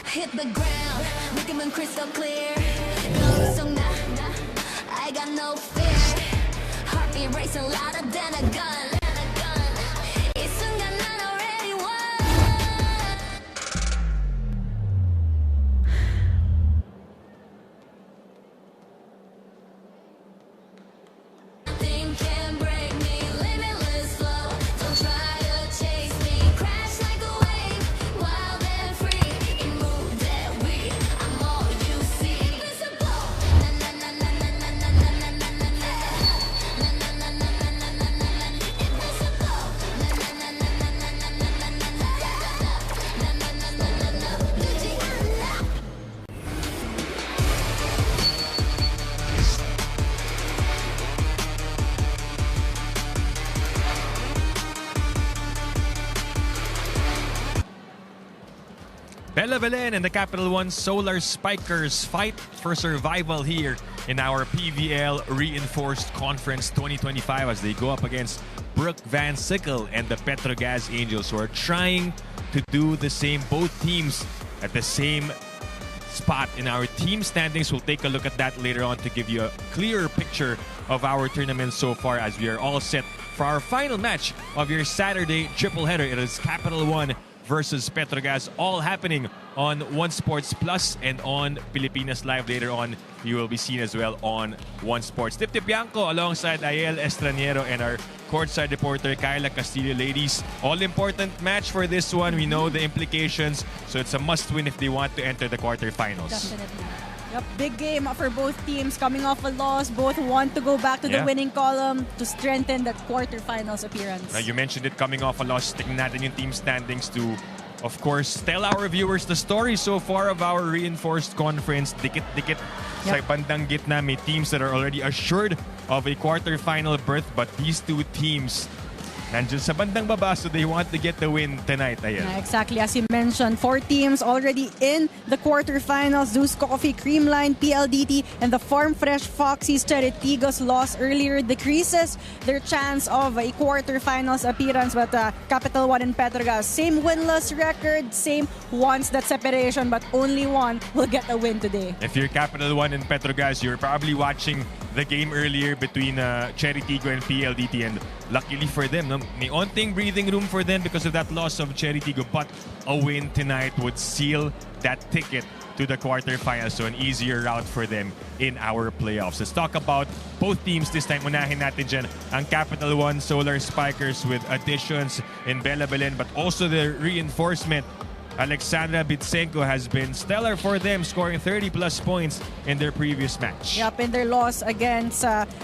Hit the ground, 느낌은 crystal clear. I got no fear. Heartbeat racing louder than a gun. 이 순간 난 already won. Nothing can break me, limitless flow. Don't try to chase me, crash like a wave, wild and free. You move that weird, I'm all you see. Invisible. Na na na na na na na na na na na na. Na na na na na na na na na. Invisible. Na na na na na na na na na na. Na na na na na na. Luigi Anna. Bella Belen and the CAPITAL1 Solar Spikers fight for survival here in our PVL Reinforced Conference 2025 as they go up against Brooke Van Sickle and the Petro Gazz Angels, who are trying to do the same. Both teams at the same spot in our team standings. We'll take a look at that later on to give you a clearer picture of our tournament so far, as we are all set for our final match of your Saturday triple header. It is CAPITAL1 versus Petro Gazz, all happening on One Sports Plus and on Pilipinas Live. Later on, you will be seen as well on One Sports. Tip Bianco alongside Ayel Estraniero and our courtside reporter Kyla Castillo. Ladies, all-important match for this one. We know the implications, so it's a must-win if they want to enter the quarterfinals. Definitely. Yep, big game for both teams, coming off a loss. Both want to go back to the winning column to strengthen that quarterfinals appearance. Now, you mentioned it, coming off a loss. Tingnan natin yung team standings to, of course, tell our viewers the story so far of our reinforced conference. Dikit-dikit sa bandang gitna. May teams that are already assured of a quarterfinal berth, but these two teams nandiyan sa bandang baba, so they want to get the win tonight. Yeah, exactly. As you mentioned, 4 teams already in the quarterfinals. Zeus Coffee, Creamline, PLDT, and the Farm Fresh Foxies. Cheritigo's loss earlier decreases their chance of a quarterfinals appearance. But CAPITAL1 and Petro Gazz, same winless record, same wants that separation, but only one will get a win today. If you're CAPITAL1 and Petro Gazz, you're probably watching the game earlier between Cheritigo and PLDT, and luckily for them, no, may onting breathing room for them because of that loss of Cheritigo, but a win tonight would seal that ticket to the quarterfinals, so an easier route for them in our playoffs. Let's talk about both teams this time. Unahin natin dyan ang CAPITAL1 Solar Spikers with additions in Bella Belen, but also the reinforcement. Alexandra Bitsenko has been stellar for them, scoring 30-plus points in their previous match. Yep, in their loss against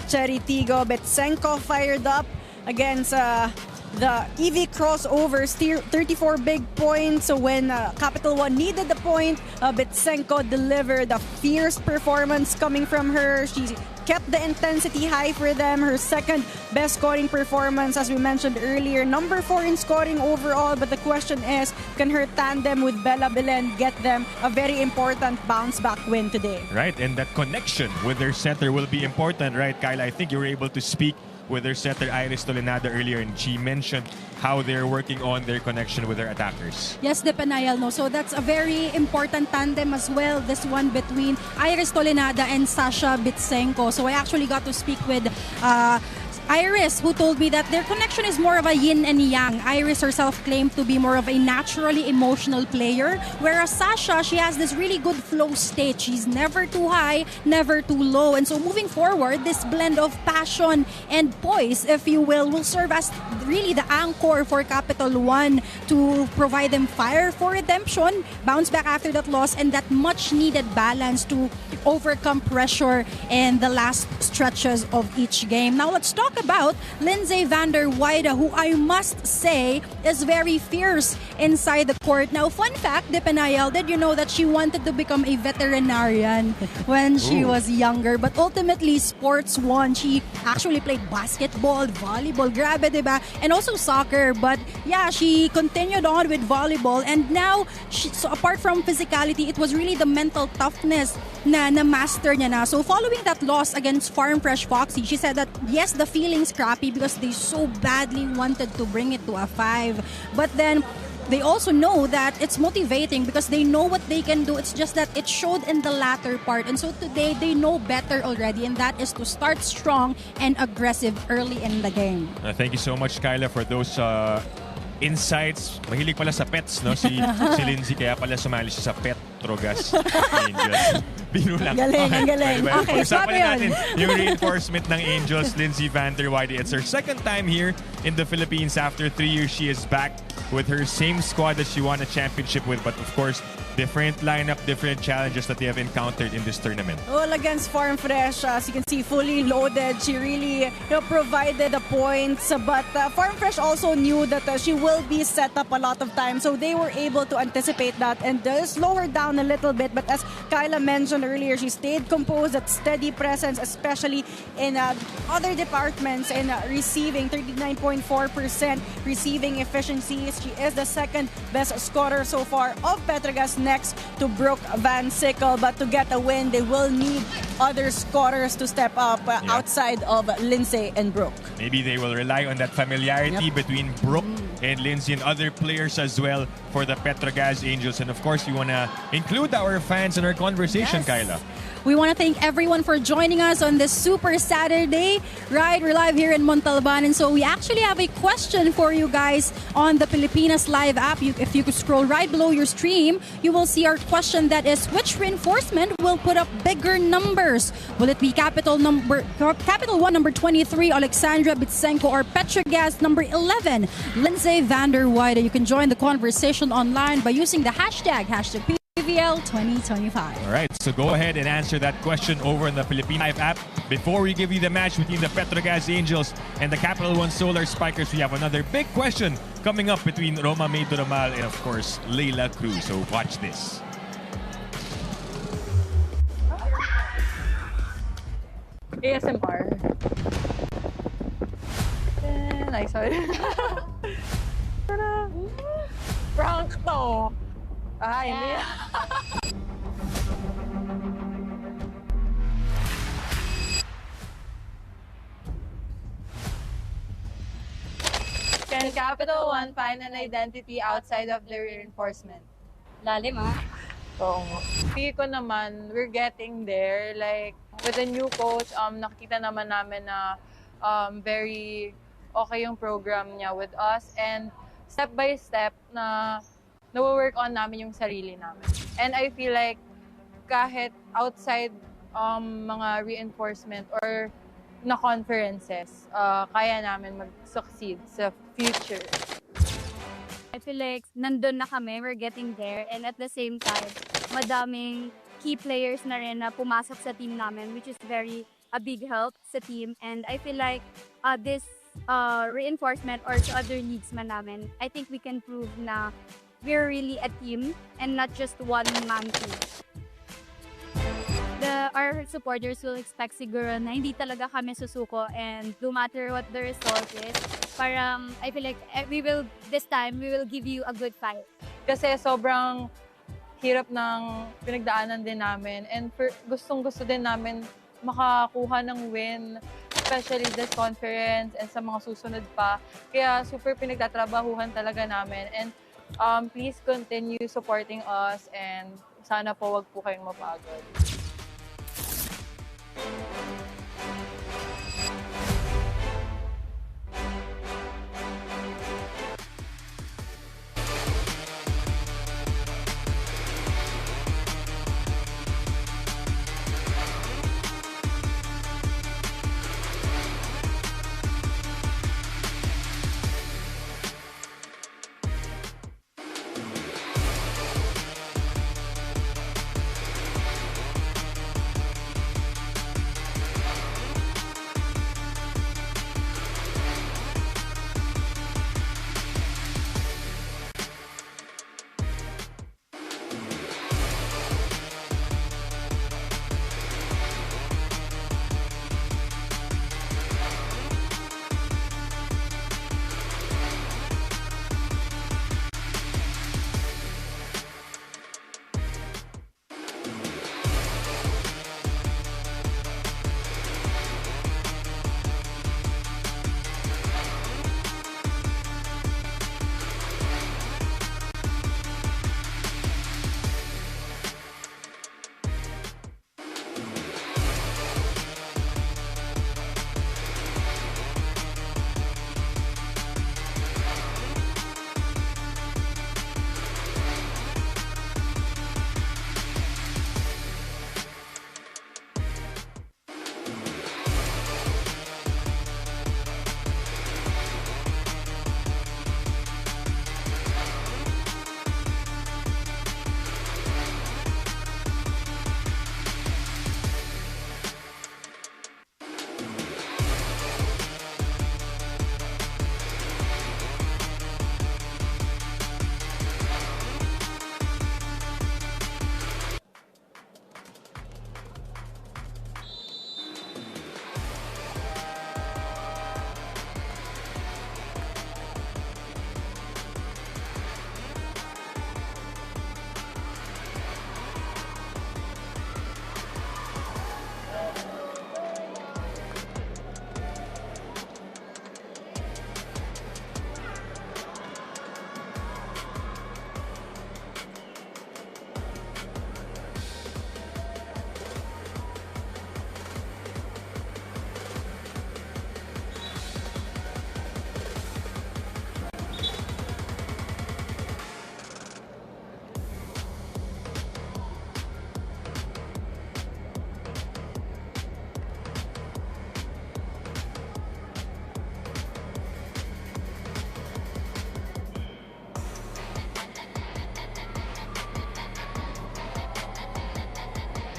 Cheritigo, Bitsenko fired up against the EV crossover, 34 big points. So when CAPITAL1 needed the point, Bitsenko delivered a fierce performance coming from her. She kept the intensity high for them. Her second best scoring performance, as we mentioned earlier. Number 4 in scoring overall. But the question is, can her tandem with Bella Belen get them a very important bounce-back win today? Right, and that connection with their center will be important, right, Kyla? I think you were able to speak with their setter Iris Tolenada earlier, and she mentioned how they're working on their connection with their attackers. Yes, Depenayal, no. So that's a very important tandem as well, this one between Iris Tolenada and Sasha Bitsenko. So I actually got to speak with Iris, who told me that their connection is more of a yin and yang. Iris herself claimed to be more of a naturally emotional player, whereas Sasha, she has this really good flow state. She's never too high, never too low. And so moving forward, this blend of passion and poise, if you will serve as really the anchor for CAPITAL1 to provide them fire for redemption, bounce back after that loss, and that much-needed balance to overcome pressure in the last stretches of each game. Now let's talk about Lindsay Vander Weyde, who I must say is very fierce inside the court. Now, fun fact, Depenayal, did you know that she wanted to become a veterinarian when she was younger? But ultimately, sports won. She actually played basketball, volleyball, grabe, diba? And also soccer. But yeah, she continued on with volleyball. And now, so apart from physicality, it was really the mental toughness na master niya na. So following that loss against Farm Fresh Foxy, she said that yes, the feeling scrappy because they so badly wanted to bring it to a 5. But then they also know that it's motivating because they know what they can do. It's just that it showed in the latter part. And so today, they know better already, and that is to start strong and aggressive early in the game. Thank you so much, Kyla, for those insights. Mahilig pala sa pets, no? Si Lindsay, kaya pala sumali siya sa Petro Gazz Angels. Biro lang. Galing, ang galing. Okay, Pag-usapan swap yun. natin yung reinforcement ng Angels, Lindsay van der Weide. It's her second time here in the Philippines. After 3 years, she is back with her same squad that she won a championship with. But of course, different lineup, different challenges that they have encountered in this tournament. Well, against Farm Fresh, as you can see, fully loaded. She really provided the points. But Farm Fresh also knew that she will be set up a lot of times. So they were able to anticipate that and slow her down a little bit. But as Kyla mentioned earlier, she stayed composed at steady presence, especially in other departments, in receiving 39.4% receiving efficiency. She is the second best scorer so far of Petro Gazz, next to Brooke Van Sickle. But to get a win, they will need other scorers to step up outside of Lindsay and Brooke. Maybe they will rely on that familiarity between Brooke and Lindsay and other players as well for the Petro Gazz Angels. And of course, we want to include our fans in our conversation, Yes. Kyla. We want to thank everyone for joining us on this Super Saturday. Right, we're live here in Montalban. And so we actually have a question for you guys on the Pilipinas Live app. If you could scroll right below your stream, you will see our question that is, which reinforcement will put up bigger numbers? Will it be Capital 1 number 23, Alexandra Bitsenko, or Petro Gazz number 11, Lindsay van der Weide? You can join the conversation online by using the hashtag PVL 2025. All right, so go ahead and answer that question over in the Philippine Live app. Before we give you the match between the Petro Gazz Angels and the CAPITAL1 Solar Spikers, we have another big question coming up between Roma Maydoramal and, of course, Leila Cruz. So watch this. ASMR. Ay, sorry. Prank to. Hindi. Can CAPITAL1 find an identity outside of the reinforcement? Lalim Oo. Feel ko naman, we're getting there. Like, with the new coach, nakikita naman namin na very okay yung program niya with us. And step by step na nawo-work on namin yung sarili namin. And I feel like kahit outside mga reinforcement or na conferences, kaya namin mag-succeed sa future. I feel like nandun na kami, we're getting there. And at the same time, madaming key players na rin na pumasok sa team namin, which is a big help sa team. And I feel like this reinforcement or sa other leagues man namin, I think we can prove na we're really a team and not just one-man team. Our supporters will expect siguro na hindi talaga kami susuko, and no matter what the result is, parang I feel like this time we will give you a good fight. Kasi sobrang hirap ng pinagdaanan din namin, and gustong-gusto din namin makakuha ng win, especially this conference and sa mga susunod pa. Kaya super pinagtatrabahuhan talaga namin, and please continue supporting us, and sana po wag po kayong mapagod.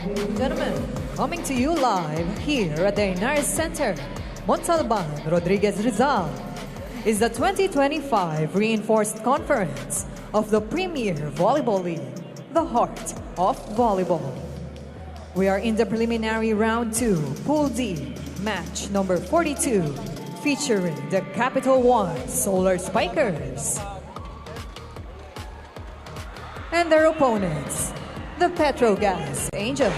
Gentlemen, coming to you live here at the Inares Center, Montalban, Rodriguez Rizal, is the 2025 Reinforced Conference of the Premier Volleyball League, the heart of volleyball. We are in the preliminary round 2, Pool D, match number 42, featuring the CAPITAL1 Solar Spikers and their opponents, the Petro Gazz Angels.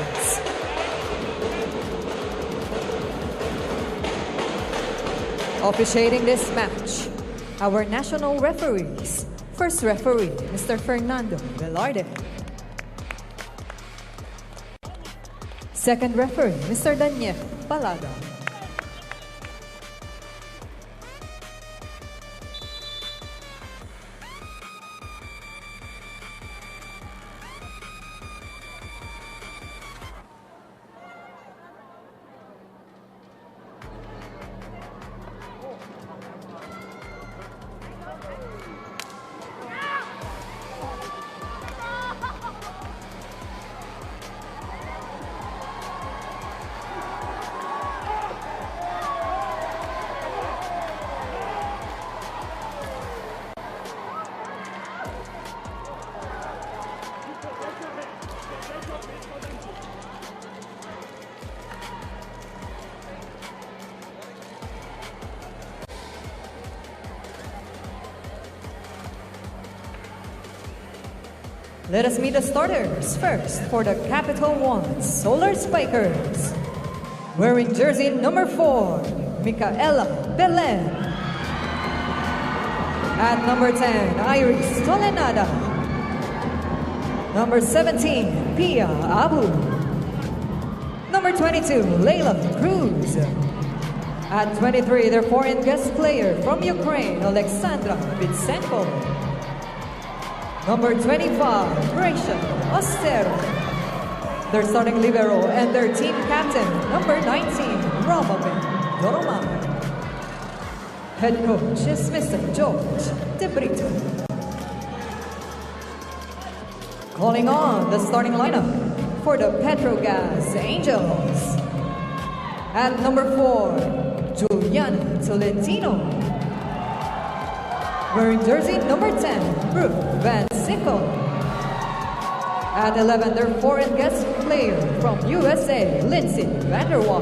Officiating this match, our national referees. First referee, Mr. Fernando Velarde. Second referee, Mr. Daniel Balaga. Let us meet the starters. First, for the CAPITAL1 Solar Spikers. Wearing jersey number 4, Micaela Belen. At number 10, Iris Tolenada. Number 17, Pia Abu. Number 22, Leila Cruz. At 23, their foreign guest player from Ukraine, Alexandra Vitsenko. Number 25, Rachel Ostero. Their starting libero and their team captain, number 19, Robin Doromar. Head coach is Mr. George De Brito. Calling on the starting lineup for the Petro Gazz Angels. At number 4, Juliana Tolentino. Wearing jersey number 10, Brooke Van Sickle. At 11, their foreign guest player from USA, Lindsay Vanderwaal.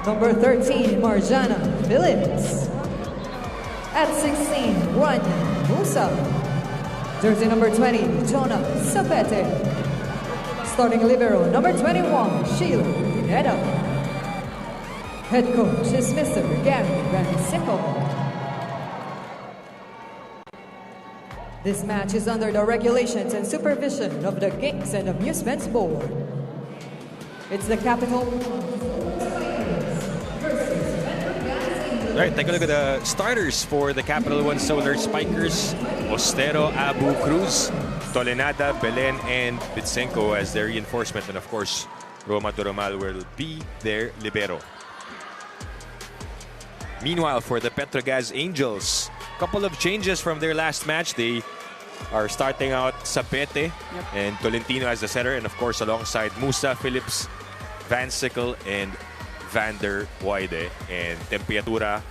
Number 13, Marjana Phillips. At 16, Rania Musa. Jersey number 20, Jonah Sapete. Starting libero number 21, Sheila Pineda. Head coach is Mr. Gary Van Sickle. This match is under the regulations and supervision of the Games and Amusements Board. It's the Capital. Alright, take a look at the starters for the CAPITAL1 Solar Spikers. Ostero, Abu, Cruz, Tolenada, Belen, and Vitsenko as their reinforcement. And of course, Roma Doromal will be their libero. Meanwhile, for the Petro Gazz Angels, couple of changes from their last match. They are starting out Sapete and Tolentino as the setter, and of course alongside Musa, Phillips, Van Sickle, and Vander Wide. And Tempiatura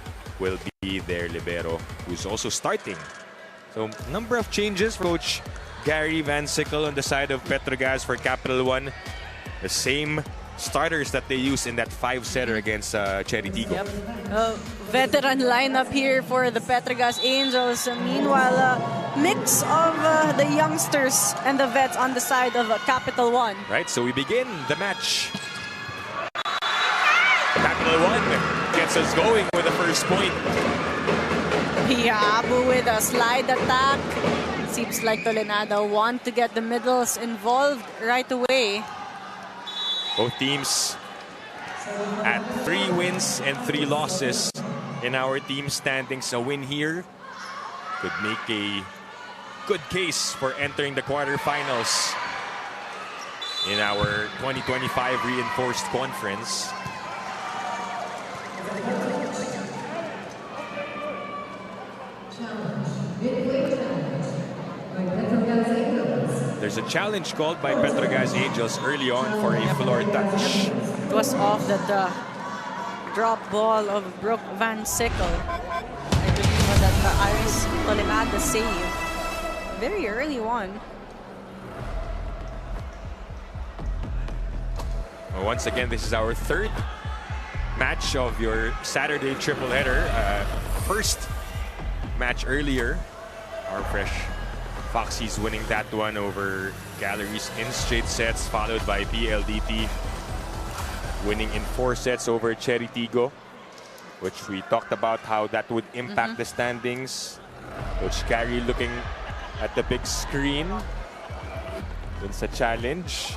will be their libero, who's also starting. So number of changes for Coach Gary Van Sickle on the side of Petro Gazz for CAPITAL1. The same starters that they used in that 5-setter against Cherry Tigo. Yep. Veteran lineup here for the Petro Gazz Angels. Meanwhile, mix of the youngsters and the vets on the side of CAPITAL1. Right, so we begin the match. CAPITAL1 gets us going with the first point. Abu with a slide attack. Seems like Tolenada want to get the middles involved right away. Both teams at 3 wins and 3 losses in our team standings. A win here could make a good case for entering the quarterfinals in our 2025 Reinforced Conference. There's a challenge called by Petro Gazz Angels early on for a floor touch. It was off the drop ball of Brooke Van Sickle. I believe that the Iris Tolenada save. Very early one. Well, once again, this is our third match of your Saturday triple header. First match earlier, our fresh Foxies winning that one over Galleries in straight sets, followed by PLDT winning in 4 sets over Cherry Tigo, which we talked about how that would impact the standings. Coach Gary looking at the big screen. It's a challenge.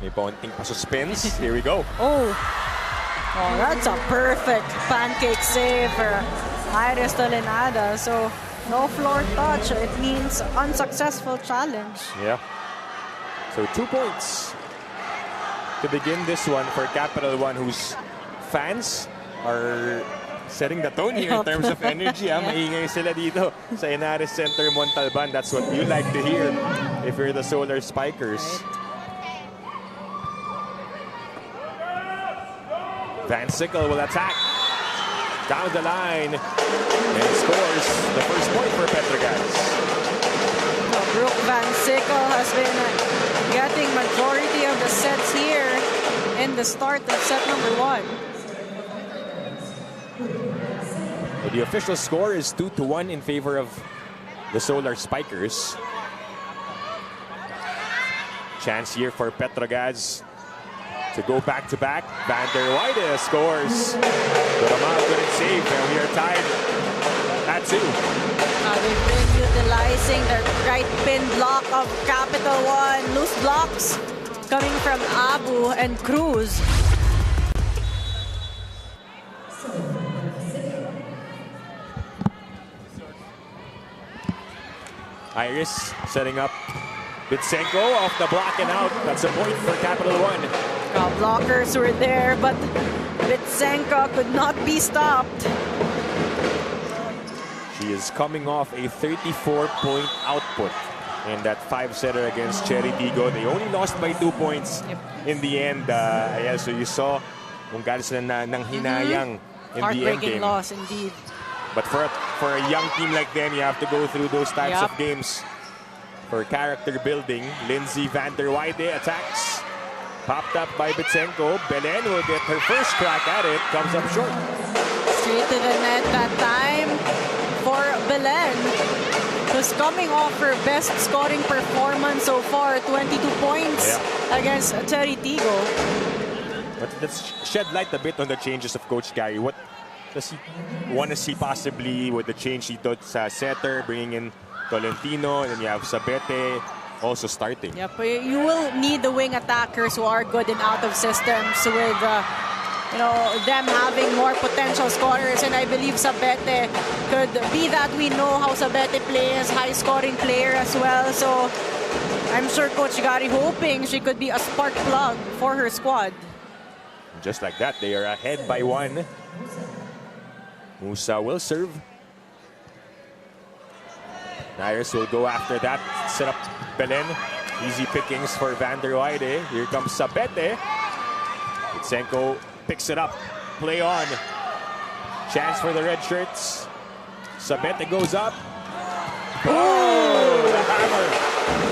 May paunting pa suspense. Here we go. Oh, that's a perfect pancake save for Iris Tolenada. So no floor touch. It means unsuccessful challenge. Yeah. So 2 points to begin this one for Capital1, whose fans are setting the tone here in terms of energy. Maingay sila dito sa Henares Center, Montalban. That's what you like to hear if you're the Solar Spikers. Van Sickle will attack down the line and scores the first point for Petro Gazz. Brooke Van Sickle has been getting majority of the sets here in the start of set number 1. Well, the official score is 2-1 in favor of the Solar Spikers. Chance here for Petro Gazz to go back-to-back. Van der Weide scores. Doramal couldn't save, and we are tied at 2. They've been utilizing the right pin block of Capital1. Loose blocks coming from Abu and Cruz. Iris setting up Bitsenko off the block and out. That's a point for Capital1. Blockers were there, but Bitsenko could not be stopped. She is coming off a 34-point output in that 5-setter against Cherry Tigo. They only lost by 2 points in the end. So you saw kung gaano sila nang hinayang in the end Heartbreaking game. loss indeed. But for a young team like them, you have to go through those types of games for character building. Lindsay Van der Weide attacks. Popped up by Bitsenko. Belen will get her first crack at it. Comes up short. Straight to the net that time for Belen, who's coming off her best scoring performance so far, 22 points against Cherry Tigo. But let's shed light a bit on the changes of Coach Gary. What does he want to see possibly with the change he did sa setter, bringing in Tolentino, and then you have Sabete also starting. Yep, you will need the wing attackers who are good in out of systems with them having more potential scorers, and I believe Sabete could be that. We know how Sabete plays, high scoring player as well, so I'm sure Coach Gary hoping she could be a spark plug for her squad. Just like that, they are ahead by 1. Musa will serve. Iris will go after that, set up Belen. Easy pickings for Van der Weide. Here comes Sabete. Bitsenko picks it up. Play on. Chance for the red shirts. Sabete goes up. Oh, the hammer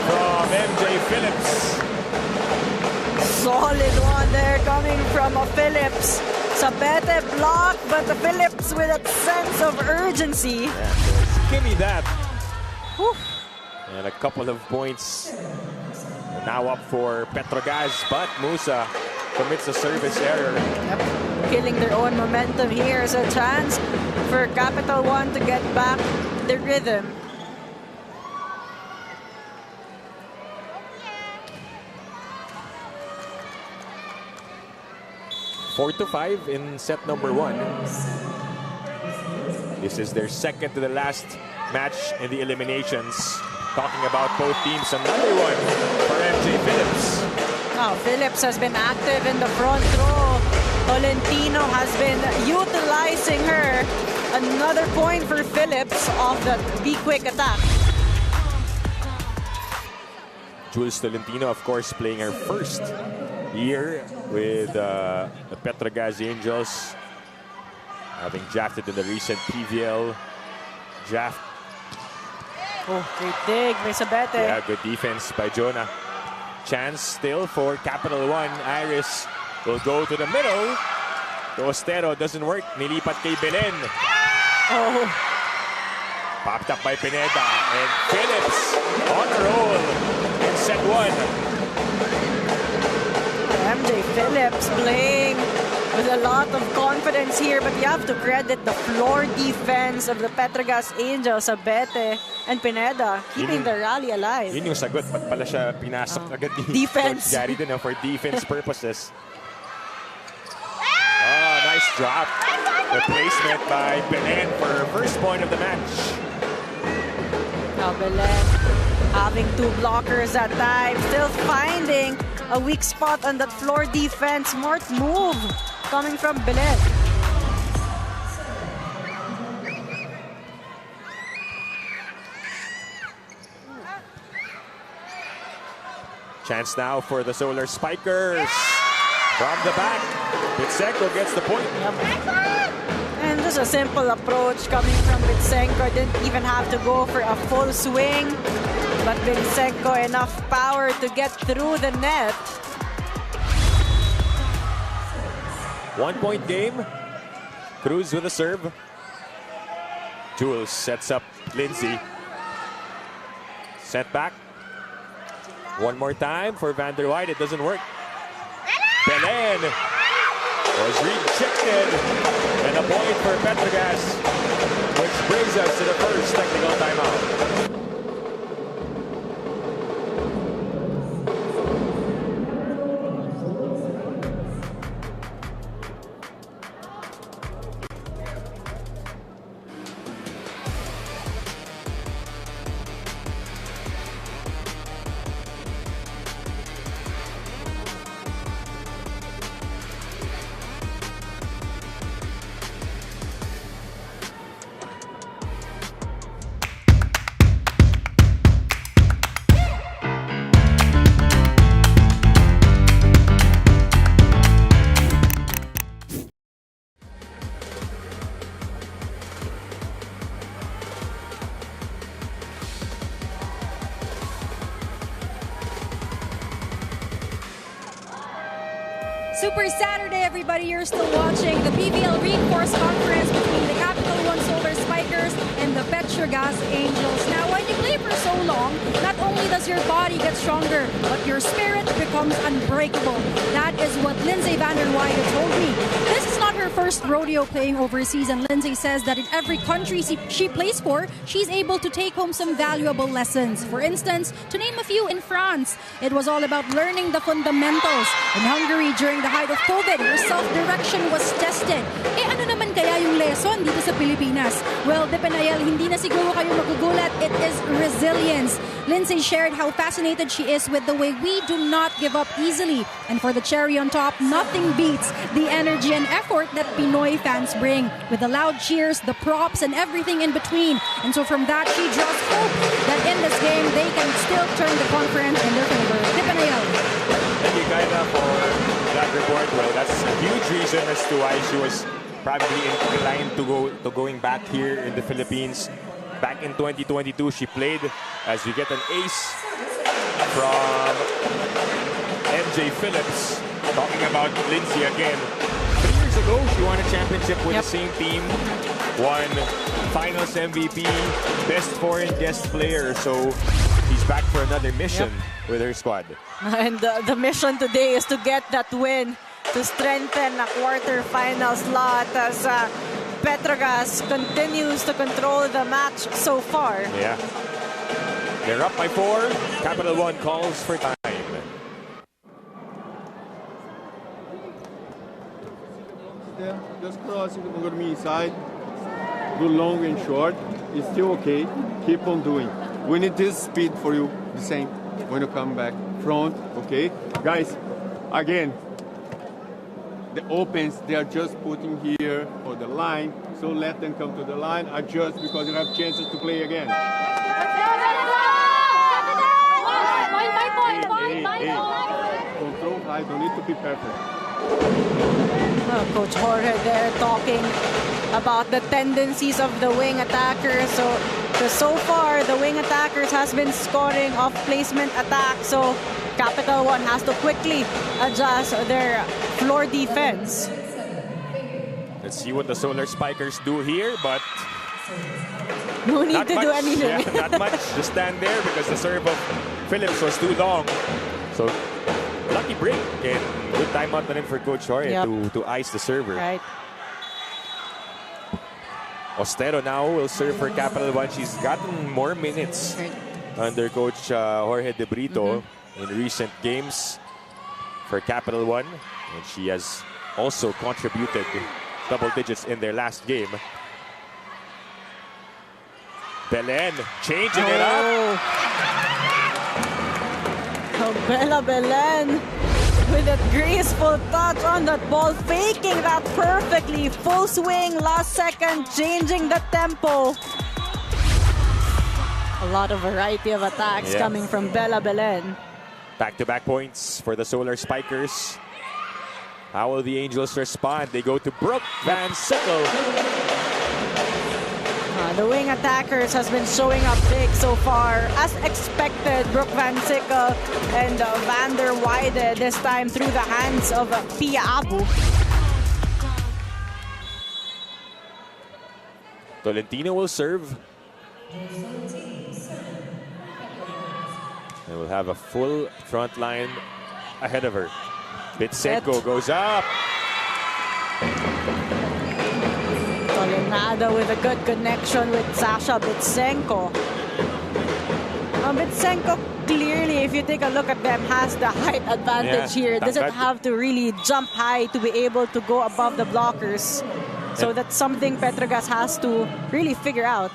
from MJ Phillips. Solid one there coming from a Phillips. Sabete blocked, but the Phillips with a sense of urgency. Give me that. Whew. And a couple of points now up for Petro Gazz, but Musa commits a service error. Yep. Killing their own momentum here is a chance for Capital1 to get back the rhythm. Four to 5 in set number 1. This is their second to the last match in the eliminations. Talking about both teams, another one for MJ Phillips. Now, Phillips has been active in the front row. Tolentino has been utilizing her. Another point for Phillips off that Be Quick attack. Jules Tolentino, of course, playing her first year with the Petro Gazz Angels, having drafted in the recent PVL draft. Oh, great dig by Sabete. Yeah, good defense by Jonah. Chance still for Capital1. Iris will go to the middle. To Ostero, doesn't work. Nilipat kay Belen. Oh, Popped up by Pineda. And Phillips on a roll in set 1. MJ Phillips playing with a lot of confidence here, but you have to credit the floor defense of the Petro Gazz Angels, Sabete and Pineda, keeping the rally alive. Yun yung sagot. Ba't pala siya pinasok agad ni Defense. Coach Gary din for defense purposes. Oh, nice drop. Replacement by Belen for her first point of the match. Now Belen having 2 blockers that time, still finding a weak spot on that floor defense. Smart move coming from Belen. Chance now for the Solar Spikers. From the back, Bitsenko gets the point. And just a simple approach coming from Bitsenko. Didn't even have to go for a full swing. But Bitsenko enough power to get through the net. 1 point game. Cruz with a serve. Jules sets up Lindsay. Set back. One more time for Van der Weyden. It doesn't work. Belen was rejected. And a point for Petro Gazz, which brings us to the first technical timeout. Super Saturday, everybody. You're still watching the PVL Reinforced Conference between the Capital1 Solar Spikers and the Petro Gazz Angels. Now, when you play for so long, not only does your body get stronger, but your spirit becomes unbreakable. That is what Lindsay Van der Weyden told me. This is not her first rodeo playing overseas, and Lindsay says that in every country she plays for, she's able to take home some valuable lessons. For instance, to name a few, in France, it was all about learning the fundamentals. In Hungary, during the height of COVID, her self-direction was tested. Eh ano naman kaya yung lesson dito sa Pilipinas? Well, Depenayel, hindi na siguro kayo magugulat. It is resilience. Lindsay shared how fascinated she is with the way we do not give up easily. And for the cherry on top, nothing beats the energy and effort that Pinoy fans bring, with the loud cheers, the props, and everything in between. And so from that, she draws hope that in this game, they can still turn the conference in their favor. Depenayel. Thank you, Kaida, for that report. Well, that's a huge reason as to why she was probably inclined to going back here in the Philippines. Back in 2022, she played as we get an ace from MJ Phillips. Talking about Lindsay again. 3 years ago, she won a championship with the same team. Won Finals MVP, Best Foreign Guest Player. So she's back for another mission with her squad. And the mission today is to get that win to strengthen a quarterfinal slot as Petro Gazz continues to control the match so far. Yeah. They're up by 4. Capital1 calls for time. Yeah, just cross, you can go to me inside. Do long and short. It's still okay. Keep on doing. We need this speed for you. The same. When you come back. Front, okay? Guys, again. The opens, they are just putting here for the line. So let them come to the line. Adjust because you have chances to play again. right. Don't need to be perfect. Coach Jorge there talking about the tendencies of the wing attackers. So far, the wing attackers has been scoring off placement attacks. So Capital One has to quickly adjust their floor defense. Let's see what the Solar Spikers do here, but No need not to much. do anything. Yeah, not much. Just stand there because the serve of Phillips was too long. So lucky break and good timeout na rin for Coach Jorge to ice the server. Right. Ostero now will serve for Capital One. She's gotten more minutes under Coach Jorge De Brito in recent games for Capital One. And she has also contributed double digits in their last game. Belen changing it up. Bella Belen with a graceful touch on that ball, faking that perfectly. Full swing, last second, changing the tempo. A lot of variety of attacks coming from Bella Belen. Back-to-back points for the Solar Spikers. How will the Angels respond? They go to Brooke Van Sickle. The wing attackers has been showing up big so far. As expected, Brooke Van Sickle and Van der Weide this time through the hands of Pia Abu. Tolentino will serve. And will have a full front line ahead of her. Bitsenko goes up. Tolenada with a good connection with Sasha Bitsenko. Bitsenko clearly, if you take a look at them, has the height advantage here. Doesn't have to really jump high to be able to go above the blockers. So that's something Petro Gazz has to really figure out.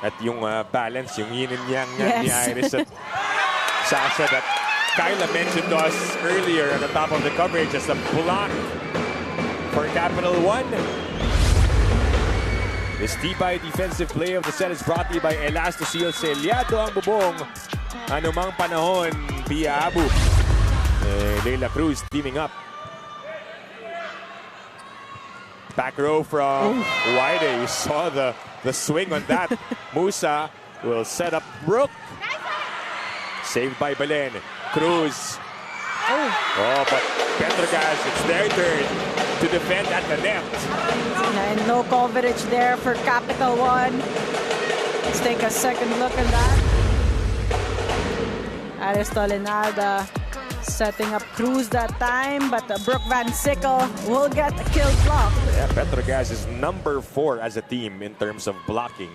At yung balance, yung yin and yang ni Iris at Sasha that Kyla mentioned to us earlier at the top of the coverage as a block for Capital One. This Tibay defensive play of the set is brought to you by Elastocil. Selyado ang bubong. Anumang panahon, Pia Abu. Leila Cruz teaming up. Back row from Wide. You saw the swing on that. Musa will set up Brooke. Saved by Belen. Cruz. But Petro Gazz, it's their turn to defend at the net. And no coverage there for Capital One. Let's take a second look at that. Aris Tolenada setting up Cruz that time, but Brooke Van Sickle will get a kill block. Yeah, Petro Gazz is number 4 as a team in terms of blocking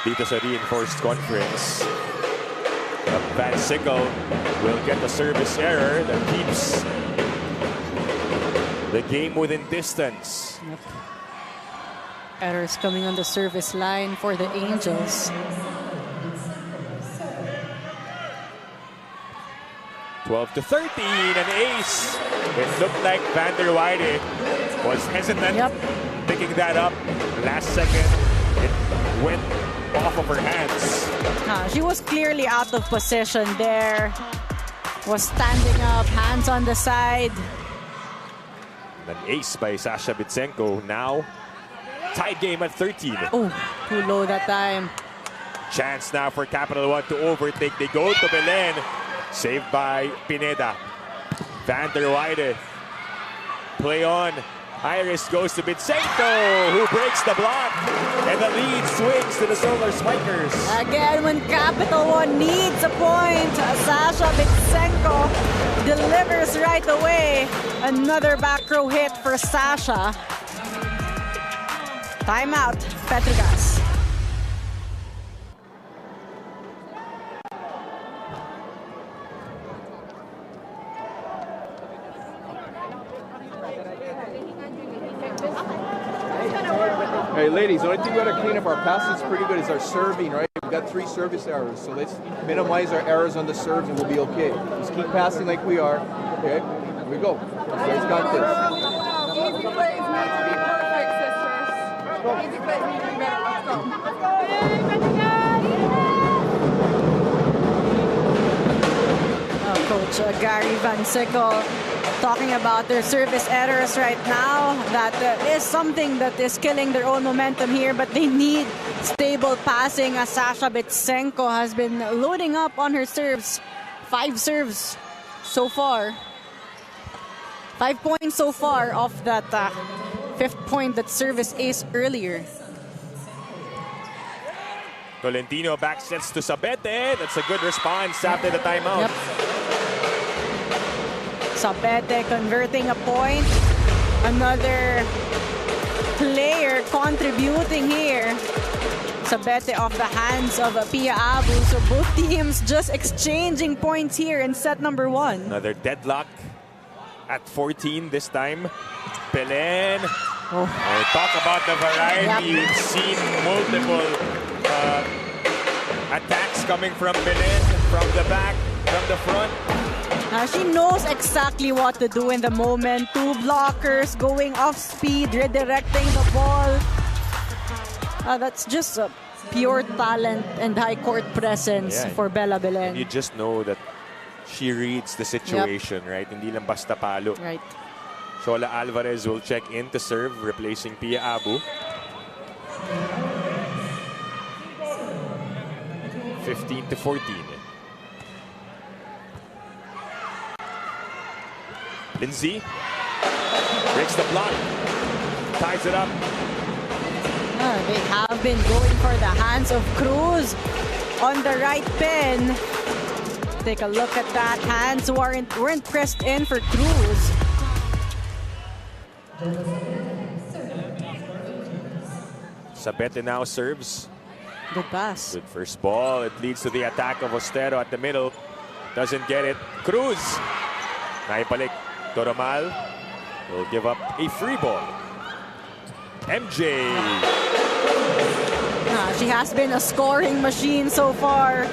dito sa reinforced conference. Van Sickle will get the service error that keeps the game within distance. Errors coming on the service line for the Angels. 12-13, an ace. It looked like Van der Weide was hesitant picking that up. Last second, it went off of her hands. She was clearly out of position there. Was standing up, hands on the side. An ace by Sasha Bitsenko. Now, tied game at 13. Oh, too low that time. Chance now for Capital One to overtake. They go to Belen. Saved by Pineda. Van der Weide. Play on. Iris goes to Bitsenko, who breaks the block. And the lead swings to the Solar Spikers. Again, when Capital One needs a point, Sasha Bitsenko delivers right away. Another back row hit for Sasha. Timeout, Petro Gazz. Hey, ladies, the only thing we got to clean up our passes pretty good is our serving, right? We've got 3 service errors, so let's minimize our errors on the serves and we'll be okay. Just keep passing like we are, okay? Here we go. Let's got this. Easy plays meant to be perfect, sisters. Easy plays mean to be better. Let's go. Coach Gary Van Sickle talking about their service errors right now. That is something that is killing their own momentum here, but they need stable passing as Sasha Bitsenko has been loading up on her serves. 5 serves so far. 5 points so far off that 5th point that service ace earlier. Tolentino back sets to Sabete. That's a good response after the timeout. Yep. Sabete converting a point. Another player contributing here. Sabete off the hands of Pia Abu. So both teams just exchanging points here in set number 1. Another deadlock at 14 this time. Belen. Talk about the variety. Yep. We've seen multiple attacks coming from Belen, from the back, from the front. She knows exactly what to do in the moment. 2 blockers going off speed, redirecting the ball. That's just pure talent and high court presence for Bella Belen. You just know that she reads the situation, right? Hindi lang basta palo. Right. Shola Alvarez will check in to serve, replacing Pia Abu. 15-14. Lindsay breaks the block, ties it up. They have been going for the hands of Cruz on the right pin. Take a look at that. Hands weren't pressed in for Cruz. Sabete now serves. Good pass. Good first ball. It leads to the attack of Ostero at the middle. Doesn't get it. Cruz. Naipalik. Toromal will give up a free ball. MJ. She has been a scoring machine so far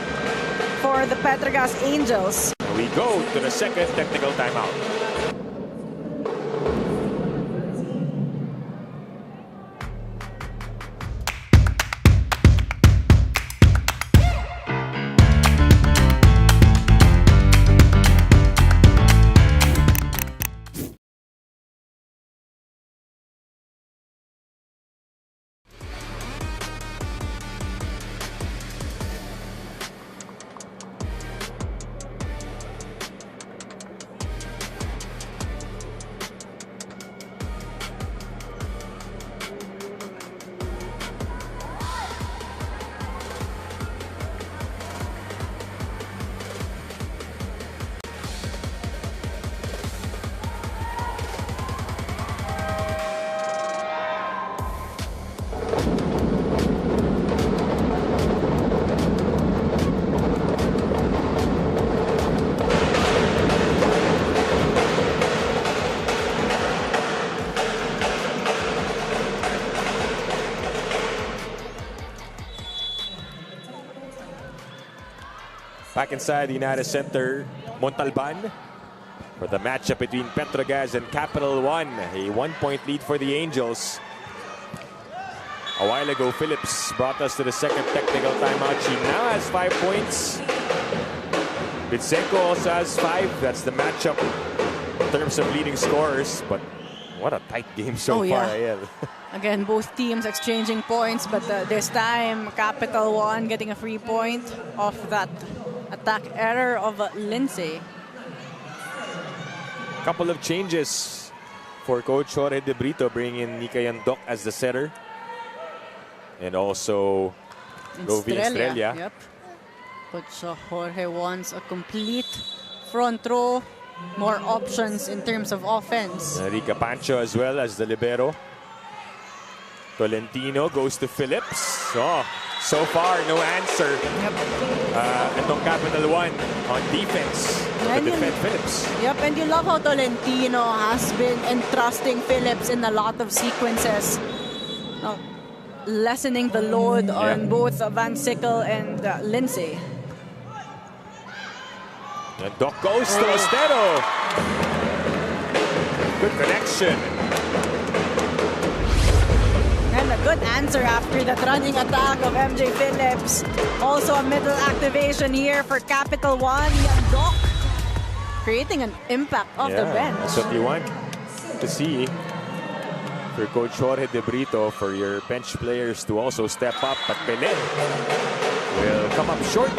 for the Petro Gazz Angels. We go to the second technical timeout. Back inside the United Center, Montalban for the matchup between Petro Gazz and CAPITAL1. A 1-point lead for the Angels. A while ago, Phillips brought us to the second technical timeout. She now has 5 points. Bitsenko also has 5. That's the matchup in terms of leading scorers. But what a tight game so far, Ayel. Again, both teams exchanging points, but this time, CAPITAL1 getting a free point off that attack error of Lindsay. Couple of changes for Coach Jorge De Brito, bringing in Nika Yandok as the setter. And also Rovi Estrella. Yep. Coach Jorge wants a complete front row, more options in terms of offense. Rica Pancho as well as the libero. Tolentino goes to Phillips. Oh, so far, no answer. Itong CAPITAL1 on defense to defend Phillips. Yep, and you love how Tolentino has been entrusting Phillips in a lot of sequences. Lessening the load on both Van Sickle and Lindsay. And Doc goes to Ostero. Good connection. And a good answer after that running attack of MJ Phillips. Also a middle activation here for CAPITAL1. Yandok creating an impact off the bench. That's what you want to see. For Coach Jorge De Brito, for your bench players to also step up, but Belen will come up short.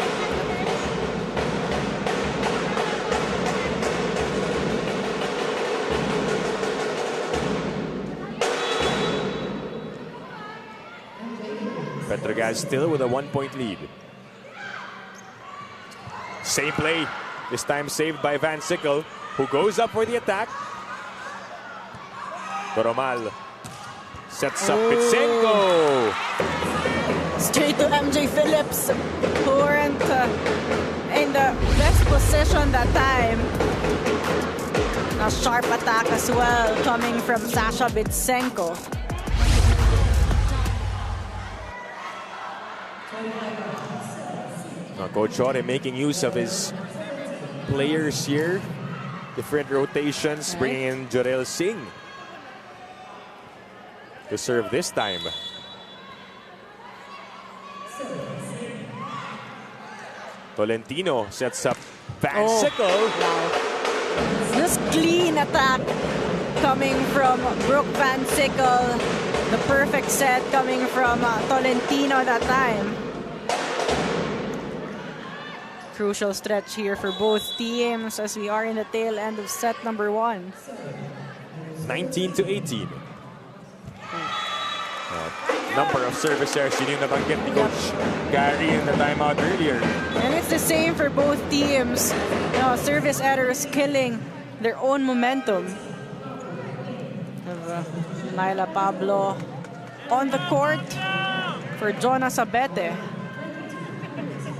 Petro Gazz still with a 1-point lead. Same play, this time saved by Van Sickle, who goes up for the attack. Doromal sets up Bitsenko. Straight to MJ Phillips, who weren't in the best position that time. A sharp attack as well coming from Sasha Bitsenko. Now Coach Jorge making use of his players here. Different rotations, bringing in Jorel Singh to serve this time. Tolentino sets up Van Sickle. This clean attack coming from Brooke Van Sickle. The perfect set coming from Tolentino that time. Crucial stretch here for both teams as we are in the tail end of set number 1. 19-18. Number of service errors, yun yung nabanggit ni Coach Gary in the timeout earlier. And it's the same for both teams. You know, service errors killing their own momentum. Nyla Pablo on the court for Jonas Abete.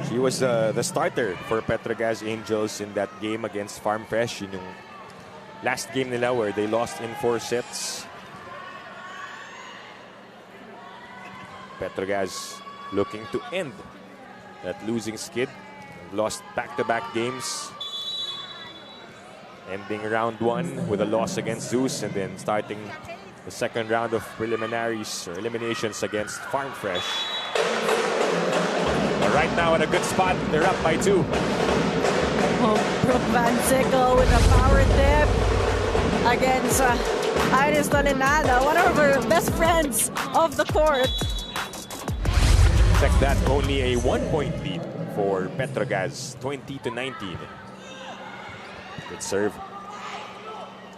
She was the starter for Petro Gazz Angels in that game against Farm Fresh. Yun yung last game nila where they lost in 4 sets. Petro Gazz looking to end that losing skid. Lost back-to-back games. Ending round 1 with a loss against Zeus, and then starting the second round of preliminaries or eliminations against Farm Fresh. But right now at a good spot, they're up by 2. Brooke Van Sickle with a power tip against Iris Tolenada, one of her best friends of the court. Check that, only a 1-point lead for Petro Gazz, 20-19. Good serve.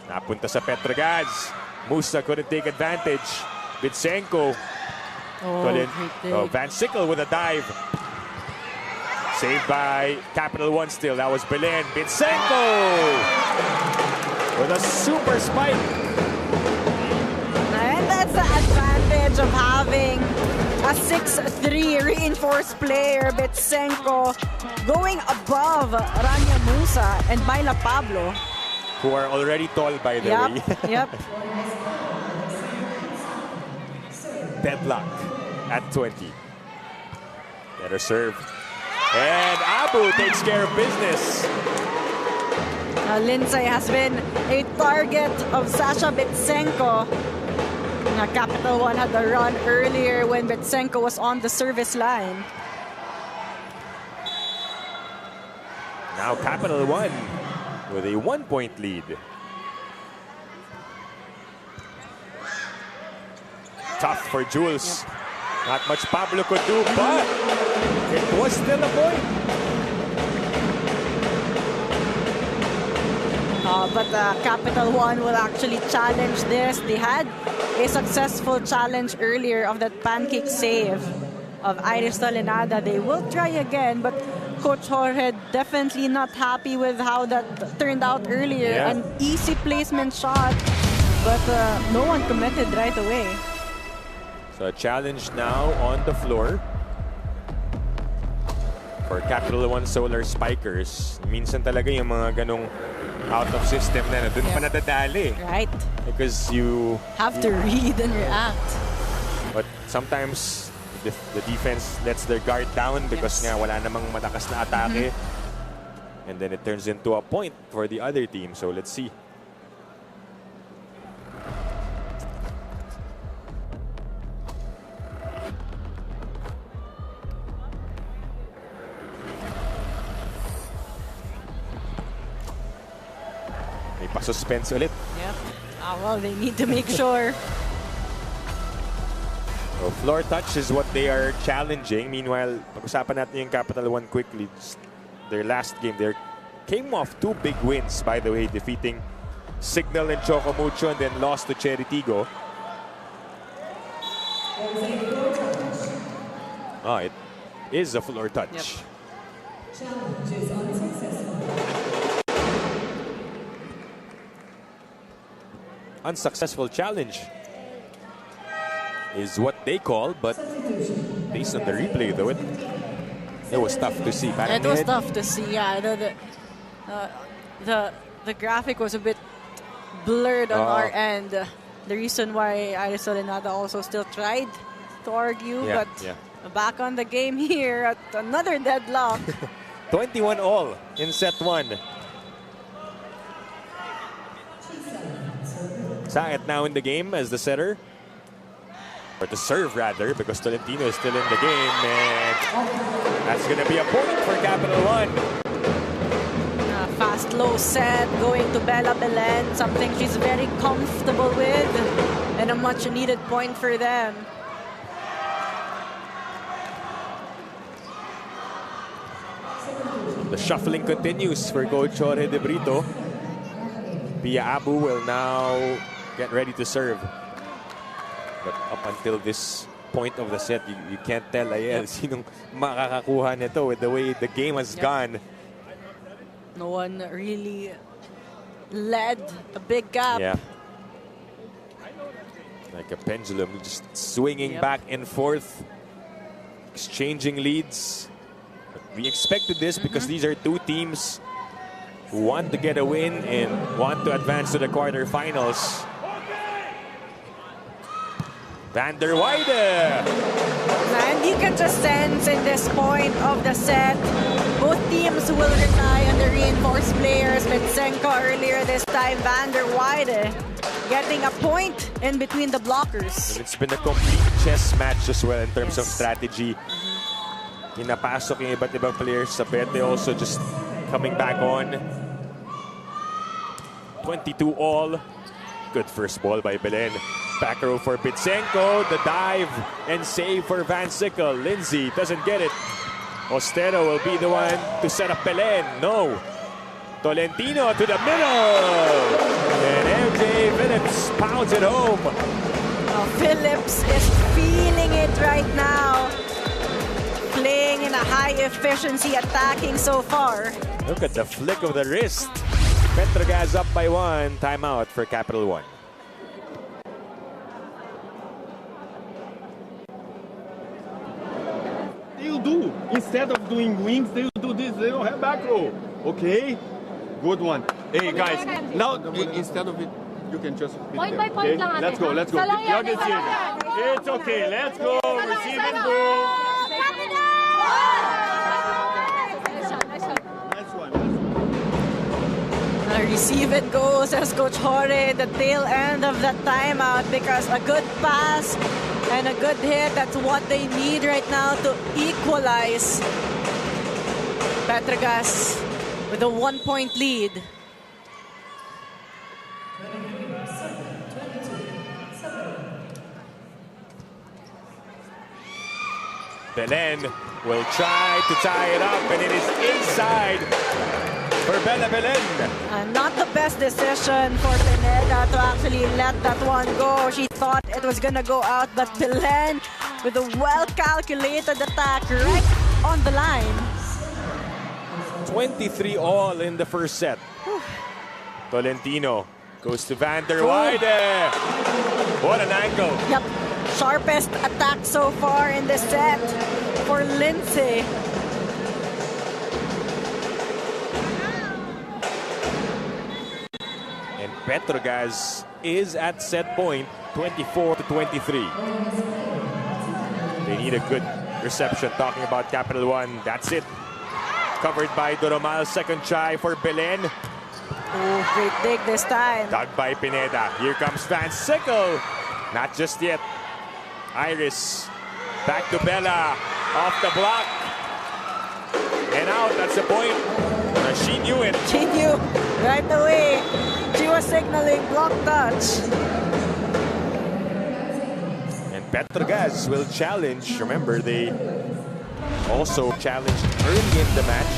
Napunta sa Petro Gazz. Musa couldn't take advantage. Bitsenko. Van Sickle with a dive. Saved by CAPITAL1 still. That was Belen. Bitsenko with a super spike. And that's the advantage of having a 6'3" reinforced player, Bitsenko, going above Rania Musa and Myla Pablo. Who are already tall, by the way. Yep. Deadlock at 20. Better serve. And Abu takes care of business. Lindsay has been a target of Sasha Bitsenko. CAPITAL1 had the run earlier when Bitsenko was on the service line. Now CAPITAL1 with a 1-point lead. Tough for Jules. Not much Pablo could do, but it was still a point. But CAPITAL1 will actually challenge this. They had a successful challenge earlier of that pancake save of Iris Tolenada. They will try again, but Coach Jorge definitely not happy with how that turned out earlier. Yeah. An easy placement shot, but no one committed right away. So a challenge now on the floor for CAPITAL1 Solar Spikers. Minsan talaga yung mga ganong out of system na dun pa nadadali. Right. Because you have to read and react. But sometimes the defense lets their guard down because nga wala namang matakas na atake. And then it turns into a point for the other team. So let's see. May pa-suspense ulit. Yep. Well, they need to make sure. So floor touch is what they are challenging. Meanwhile, pag-usapan natin yung CAPITAL1 quickly. Their last game, they came off 2 big wins, by the way, defeating Signal and Chocomucho and then lost to Cheritigo. It is a floor touch. Yep. Challenge is unsuccessful. Unsuccessful challenge is what they call, but based on the replay, though, it was tough to see. It was tough to see. Yeah, the graphic was a bit blurred on our end. The reason why Iris Solenada also still tried to argue, but back on the game here at another deadlock. 21 all in set 1. Saet now in the game as the setter. Or the serve, rather, because Tolentino is still in the game. And that's going to be a point for CAPITAL1. Fast low set going to Bella Belen, something she's very comfortable with, and a much needed point for them. The shuffling continues for Coach Jorge De Brito. Pia Abu will now get ready to serve. But up until this point of the set, you can't tell Ayel sinong makakakuha nito with the way the game has gone. No one really led a big gap. Yeah. Like a pendulum, just swinging back and forth, exchanging leads. But we expected this because these are 2 teams who want to get a win and want to advance to the quarterfinals. Van der Weide. And you can just sense in this point of the set, both teams will rely on the reinforced players. Metsenko earlier this time, Van der Weide getting a point in between the blockers. And it's been a complete chess match as well in terms of strategy. Pinapasok yung iba't ibang players. Sabete also just coming back on. 22 all. Good first ball by Belen. Back row for Bitsenko. The dive and save for Van Sickle. Lindsay doesn't get it. Ostero will be the one to set up Belen. No. Tolentino to the middle. And MJ Phillips pounds it home. Phillips is feeling it right now. Playing in a high efficiency attacking so far. Look at the flick of the wrist. Petro Gazz up by 1. Timeout for CAPITAL1. They'll do. Instead of doing wings, they'll do this. They don't have back row. Okay? Good one. Hey, guys. Now, instead of it, you can just... Point by point lang ate. Let's go, let's go. Salayan, You can see it. It's okay. Let's go. Receive and go. Nice one. Receive and go, says Coach Jorge, the tail end of that timeout, because a good pass and a good hit, that's what they need right now to equalize. Petro Gazz with a 1-point lead. Belen will try to tie it up, and it is inside for Bella Belen. Not the best decision for Pineda to actually let that one go. She thought it was gonna go out, but Belen with a well-calculated attack right on the line. 23 all in the first set. Tolentino goes to Van der Weide. What an angle. Yep. Sharpest attack so far in this set for Lindsay. And Petro Gazz is at set point, 24-23. They need a good reception. Talking about CAPITAL1, that's it. Covered by Doromal, second try for Belen. Oh, great dig this time. Dug by Pineda. Here comes Van Sickle. Not just yet. Iris back to Bella. Off the block. And out. That's the point. She knew it. She knew right away. was signaling block touch. And Petro Gazz will challenge. Remember, they also challenged early in the match.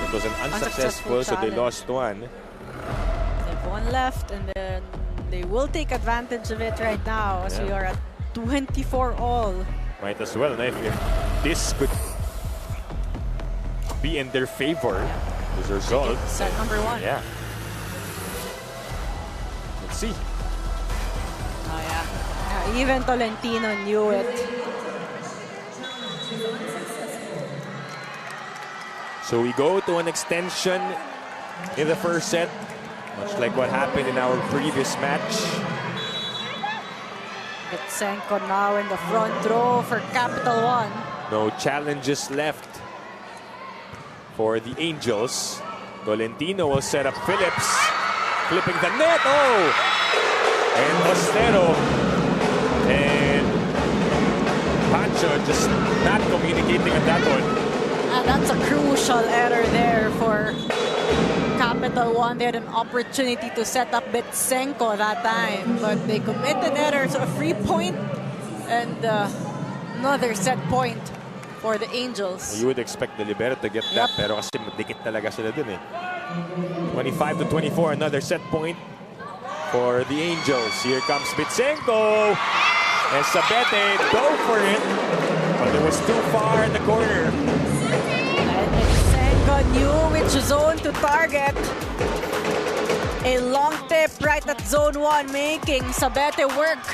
It was an unsuccessful, so they lost one. They have one left, and then they will take advantage of it right now as we are at 24 all. Might as well, if this could be in their favor, this result. Set number 1. Yeah. Let's see. Oh yeah, even Tolentino knew it. So we go to an extension in the first set, much like what happened in our previous match. Bitsenko now in the front row for Capital One. No challenges left for the Angels. Tolentino will set up Phillips, flipping the net. Oh! And Ostero and Pancho just not communicating on that one. And that's a crucial error there for Capital One. They had an opportunity to set up Bitsenko that time, but they committed errors. So a free point and another set point for the Angels. You would expect the libero to get that, pero kasi dikit talaga sila dun eh. 25-24, another set point for the Angels. Here comes Bitsenko. And Sabete go for it, but it was too far in the corner. And Bitsenko knew which zone to target. A long tip right at zone 1, making Sabete work.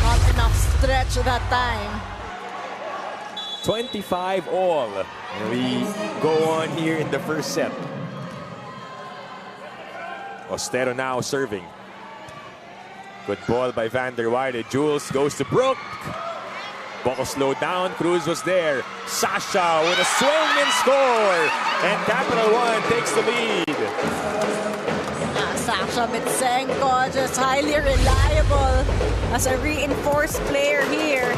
Not enough stretch that time. 25 all. And we go on here in the first set. Ostero now serving. Good ball by Van der Weide. Jules goes to Brook. Ball slowed down. Cruz was there. Sasha with a swing and score. And Capital One takes the lead. Sasha Bitsenko just highly reliable as a reinforced player here.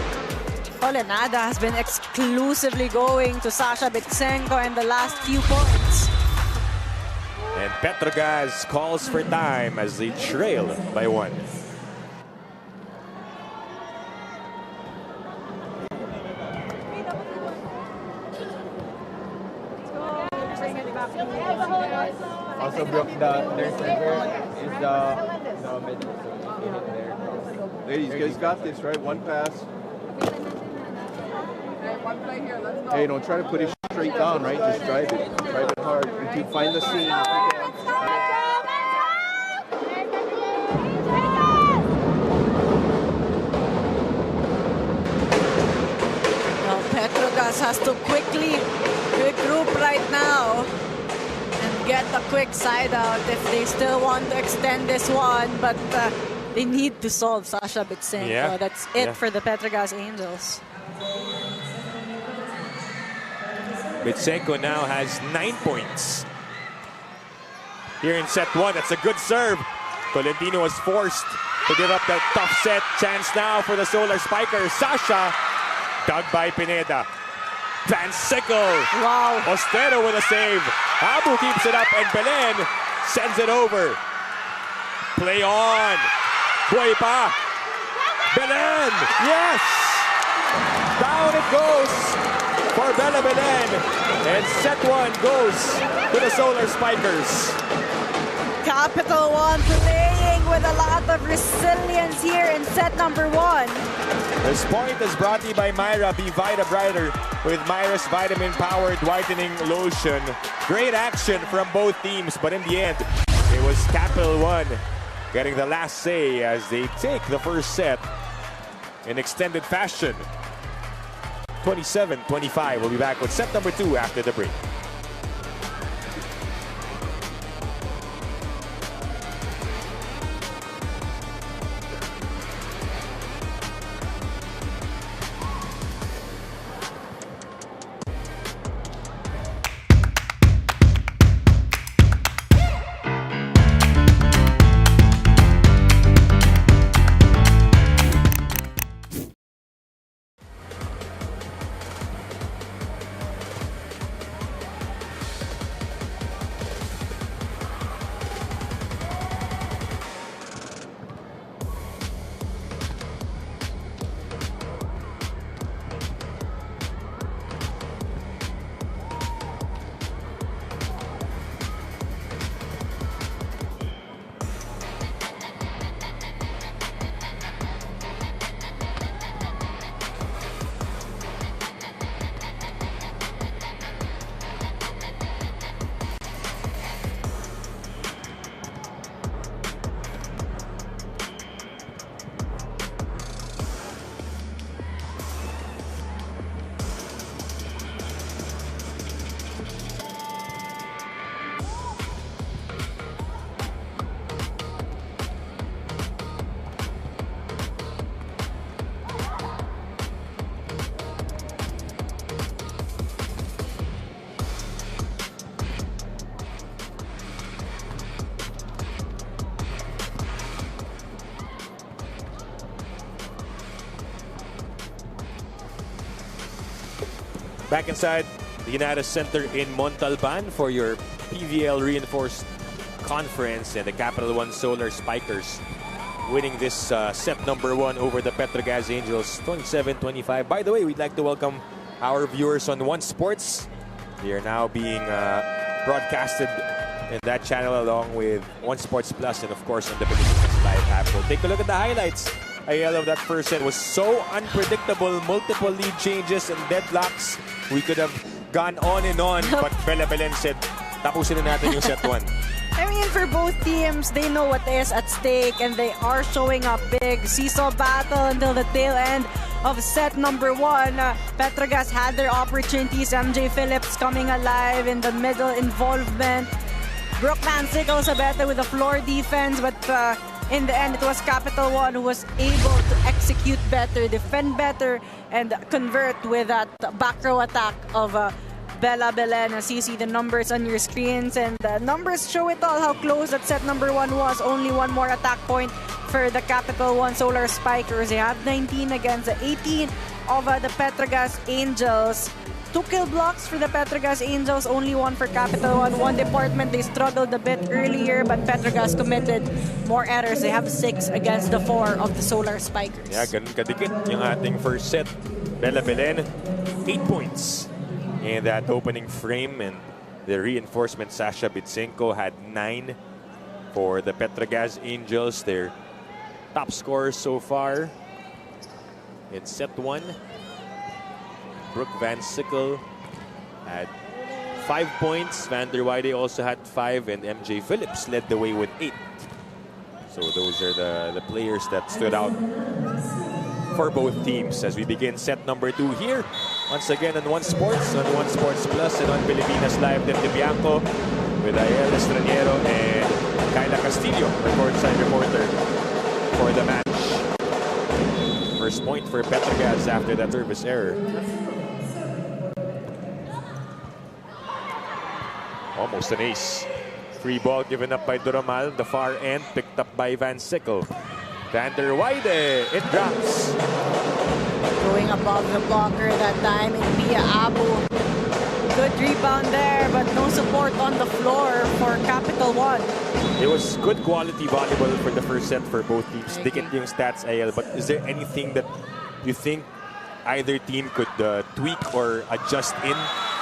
Olenada has been exclusively going to Sasha Bitsenko in the last few points. And Petro Gazz calls for time as they trail by 1. Also broke their center is the mid, so if you hit there. Ladies, you guys got this, right? One pass. Hey, don't try to put it straight down, right? Just drive it. Drive it hard. If you find the seam. Now Petro Gazz has to quickly regroup right now and get a quick side out if they still want to extend this one, but they need to solve Sasha Bitsenko. Yeah. That's it for the Petro Gazz Angels. Bitsenko now has 9 points. Here in set 1, that's a good serve. Tolentino was forced to give up that tough set. Chance now for the Solar Spikers. Sasha, dug by Pineda. Van Sickle. Wow. Ostero with a save. Abu keeps it up and Belen sends it over. Play on. Buhay pa. Belen. Yes. Down it goes for Bella Belen. And set 1 goes to the Solar Spikers. Capital One playing with a lot of resilience here in set number 1. This point is brought to you by Myra. Be Vita Brighter with Myra's vitamin-powered whitening lotion. Great action from both teams, but in the end, it was Capital One getting the last say as they take the first set in extended fashion. 27-25. We'll be back with set number 2 after the break. Back inside the United Center in Montalban for your PVL Reinforced Conference, and the CAPITAL1 Solar Spikers winning this set number 1 over the Petro Gazz Angels 27-25. By the way, we'd like to welcome our viewers on One Sports. They are now being broadcasted in that channel along with One Sports Plus and of course on the Preliminaries live app. We'll take a look at the highlights. AL of that first set was so unpredictable. Multiple lead changes and deadlocks. We could have gone on and on, but Bella Belen said, tapusin na natin yung set 1. I mean, for both teams, they know what is at stake and they are showing up big. Seesaw battle until the tail end of set number 1. Petro Gazz had their opportunities. MJ Phillips coming alive in the middle involvement. Brooke Van Sickle Sabete with a floor defense, but in the end, it was CAPITAL1 who was able to execute better, defend better, and convert with that back row attack of Bella Belen. As you see the numbers on your screens, and the numbers show it all how close that set number 1 was. Only one more attack point for the CAPITAL1 Solar Spikers. They have 19 against the 18 of the Petro Gazz Angels. 2 kill blocks for the Petro Gazz Angels, only 1 for CAPITAL1. One department, they struggled a bit earlier, but Petro Gazz committed more errors. They have 6 against the 4 of the Solar Spikers. Yeah, ganun kadikit yung ating first set. Bella Belen, 8 points in that opening frame, and the reinforcement Sasha Bitsenko had 9 for the Petro Gazz Angels. Their top scorers so far in set 1. Brooke Van Sickle had 5 points. Van der Weide also had 5, and MJ Phillips led the way with 8. So those are the players that stood out for both teams as we begin set number 2 here. Once again on One Sports, on One Sports Plus, and on Pilipinas Live de Bianco with Ayel Estraniero and Kyla Castillo, courtside reporter for the match. First point for Petro Gazz after that service error. Almost an ace. Free ball given up by Duramal. The far end picked up by Van Sickle. Van der Weide, it drops. Going above the blocker that time in Pia Abu. Good rebound there, but no support on the floor for CAPITAL1. It was good quality volleyball for the first set for both teams. Dikit yung stats, AL, but is there anything that you think either team could tweak or adjust in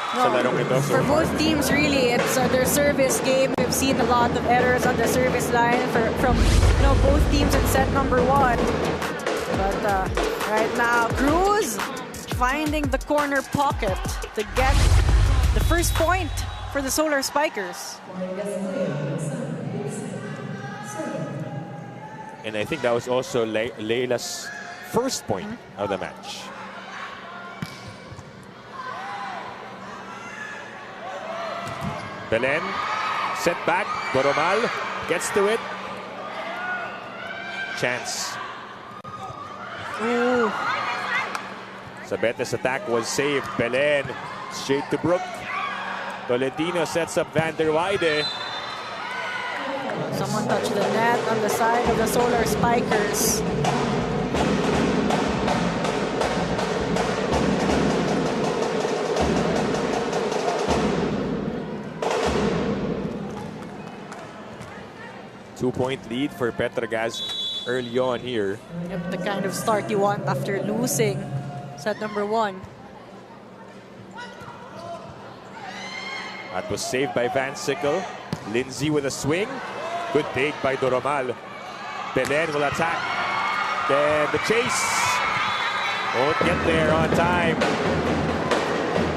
sa larong ito? For both teams, really, it's their service game. We've seen a lot of errors on the service line from both teams in set number 1. But right now, Cruz finding the corner pocket to get the first point for the Solar Spikers. And I think that was also Leila's first point of the match. Belen, set back, Doromal gets to it. Chance. Ooh. Sabete's attack was saved. Belen straight to Brooke. Tolentino sets up Van der Weide. Someone touched the net on the side of the Solar Spikers. Two-point lead for Petro Gazz early on here. Yep, the kind of start you want after losing set number 1. That was saved by Van Sickle. Lindsay with a swing. Good take by Doromal. Belen will attack. Then the chase. Won't get there on time.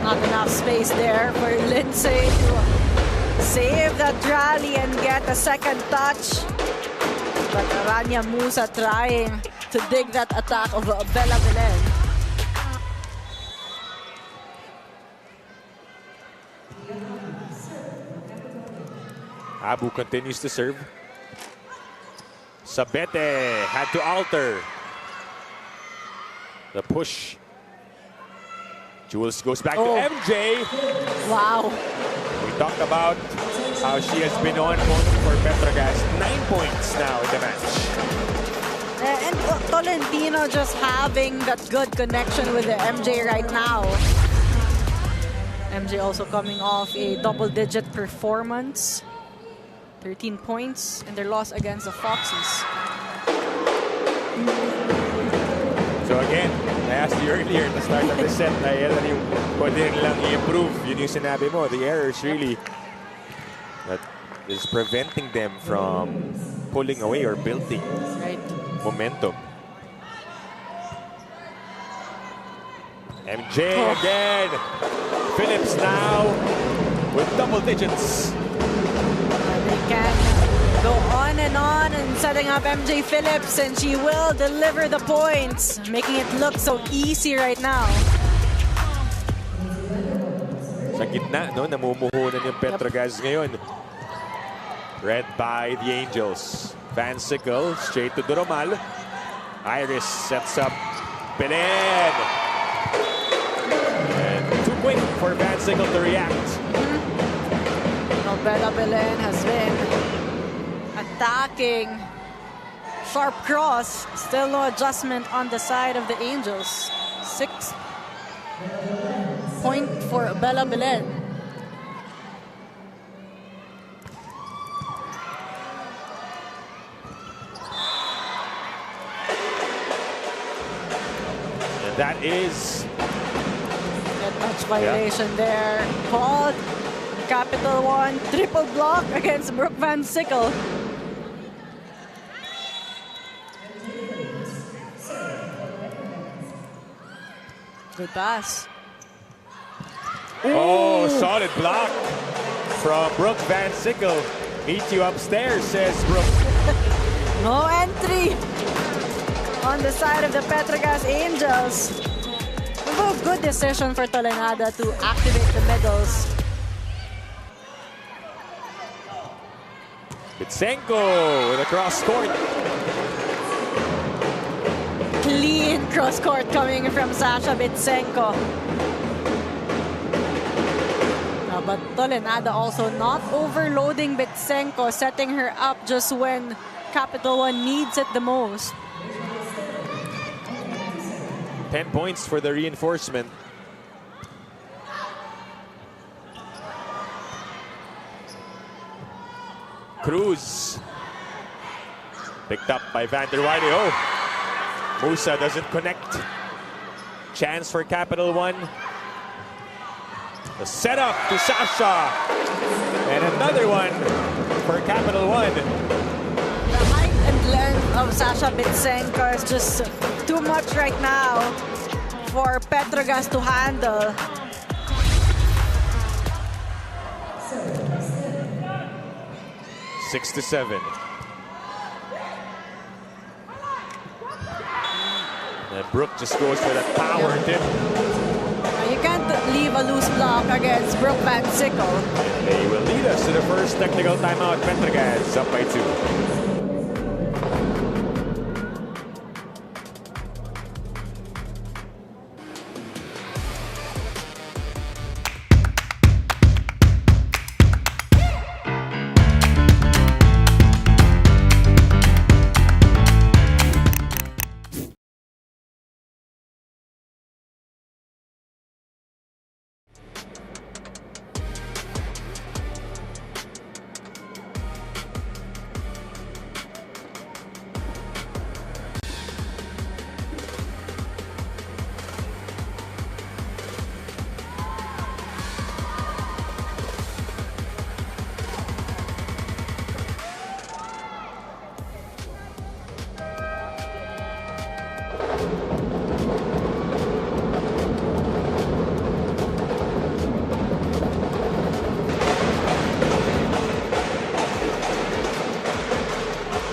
Not enough space there for Lindsay to save that rally and get a second touch. But Aranya Musa trying to dig that attack of Bella Belen. Abu continues to serve. Sabete had to alter the push. Jules goes back to MJ. Wow. We talked about how she has been on point for Petro Gazz. 9 points now in the match. And Tolentino just having that good connection with the MJ right now. MJ also coming off a double-digit performance. 13 points in their loss against the Foxes. So again, I asked you earlier at the start of the set, yan yung pwede nilang i-improve. Yun yung sinabi mo, the errors really that is preventing them from pulling away or building momentum. MJ again. Phillips now with double digits. They can go on and setting up MJ Phillips, and she will deliver the points, making it look so easy right now. Sa gitna, no, namumuhunan yung Petro Gazz ngayon. Read by the Angels. Van Sickle straight to Duromal. Iris sets up Belen. And too quick for Van Sickle to react. Bella Belen has been attacking. Sharp cross. Still no adjustment on the side of the Angels. 6 point for Bella Belen. And that is Net touch violation there. Called. Capital1 triple block against Brooke Van Sickle. Good pass. oh, solid block from Brooke Van Sickle. Meet you upstairs, says Brooke. No entry on the side of the Petro Gazz Angels. A good decision for Tolenada to activate the middles. Bitsenko with a cross court. Clean cross court coming from Sasha Bitsenko. But Tolenada also not overloading Bitsenko, setting her up just when Capital1 needs it the most. 10 points for the reinforcement. Cruz. Picked up by Van der Waide. Oh, Musa doesn't connect. Chance for Capital1. The setup to Sasha. And another one for Capital1. The height and length of Sasha Bitsenko is just too much right now for Petro Gazz to handle. Six to 7. And Brooke just goes for that power tip. You can't leave a loose block against Brooke Van Sickle. They will lead us to the first technical timeout. Petro Gazz up by 2.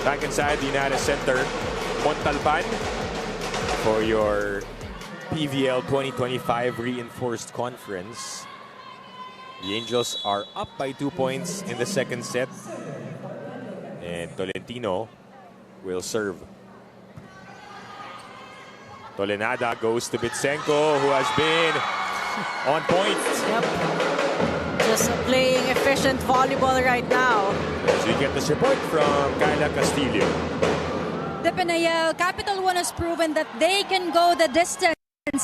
Back inside the United Center, Montalban for your PVL 2025 Reinforced Conference. The Angels are up by 2 points in the second set. And Tolentino will serve. Tolenada goes to Bitsenko, who has been on point. Yep. Just playing efficient volleyball right now. As we get this report from Kyla Castillo. The Penayel Capital1 has proven that they can go the distance.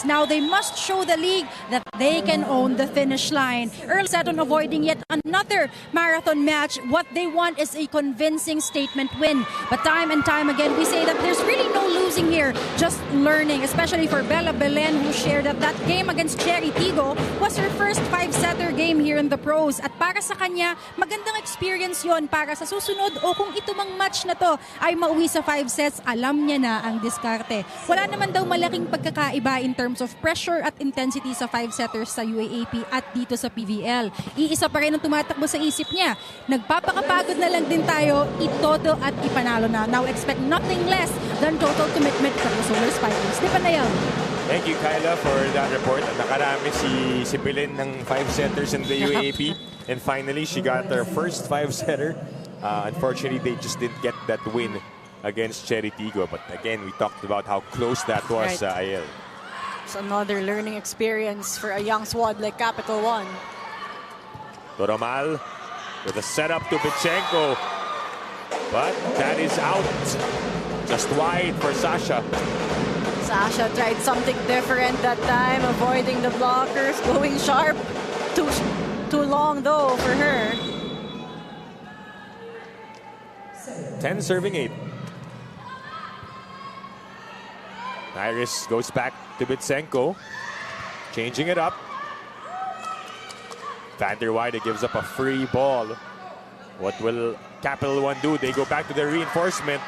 Now they must show the league that they can own the finish line. Earl set on avoiding yet another marathon match. What they want is a convincing statement win. But time and time again, we say that there's really no losing here, just learning, especially for Bella Belen, who shared that that game against Cherry Tigo was her first 5-setter game here in the pros. At para sa kanya, magandang experience yon para sa susunod o kung ito mang match na to ay mauwi sa 5 sets, alam niya na ang diskarte. Wala naman daw malaking pagkakaiba in terms of pressure at intensity sa 5-setters sa UAAP at dito sa PVL. Iisa pa rin ang tumatakbo sa isip niya. Nagpapakapagod na lang din tayo, itodo at ipanalo na. Now expect nothing less than total commitment from the Solar Spikers. Di ba na yan? Thank you, Kyla, for that report. Nakarami si Belen ng 5-setters in the UAAP. And finally, she got her first 5-setter. Unfortunately, they just didn't get that win against Cherry Tigo. But again, we talked about how close that was, Ayel. It's another learning experience for a young squad like CAPITAL1. Doromal with a setup to Bichenko. But that is out. Just wide for Sasha. Sasha tried something different that time, avoiding the blockers, going sharp. Too long though for her. 10 serving 8. Iris goes back to Bitsenko, changing it up. Van der Weide gives up a free ball. What will CAPITAL1 do? They go back to their reinforcement.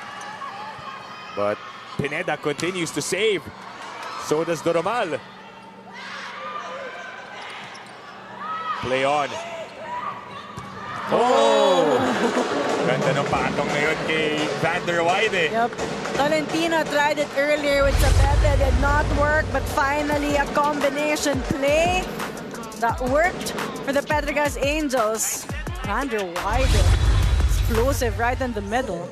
But Pineda continues to save. So does Doromal. Play on. Oh! Ganda ng patong ngayon kay Van der Weide. Yep. Tolentino tried it earlier with Zapete, did not work, but finally a combination play that worked for the Petro Gazz Angels. Van der Weide, explosive right in the middle.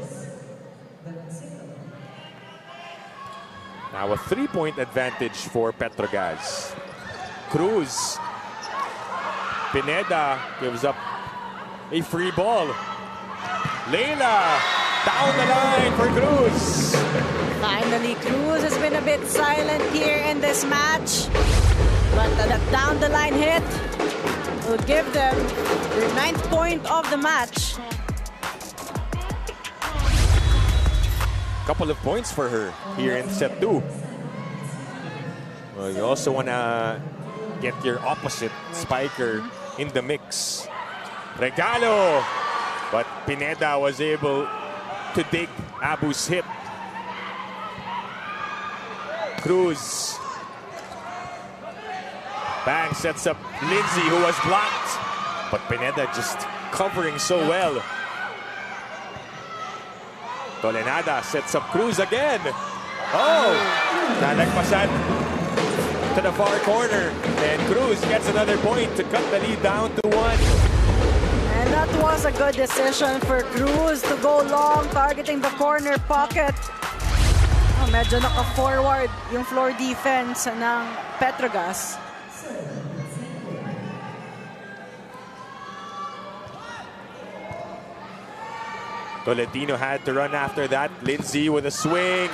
Now a 3-point advantage for Petro Gazz. Cruz. Pineda gives up a free ball. Leila down the line for Cruz. Finally, Cruz has been a bit silent here in this match. But that down the line hit will give them their 9th point of the match. Couple of points for her here in set 2. Well, you also want to get your opposite spiker in the mix. Regalo! But Pineda was able to dig Abu's hit. Cruz. Bang sets up Lindsay, who was blocked. But Pineda just covering so well. Tolenada sets up Cruz again. Oh! Nalagpasan to the far corner. And Cruz gets another point to cut the lead down to 1. And that was a good decision for Cruz to go long, targeting the corner pocket. Oh, medyo naka-forward yung floor defense ng Petro Gazz. Tolentino had to run after that. Lindsay with a swing.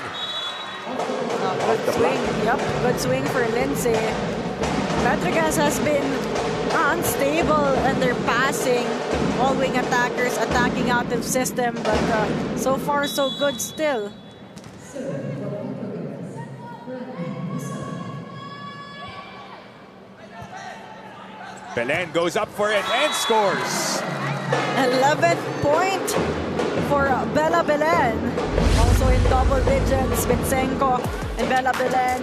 Good swing. Yep, good swing for Lindsay. Petro Gazz has been unstable in their passing. All wing attackers attacking out of system, but so far so good still. Belen goes up for it and scores. 11th point for Bella Belen. Also in double digits, Bitsenko and Bella Belen.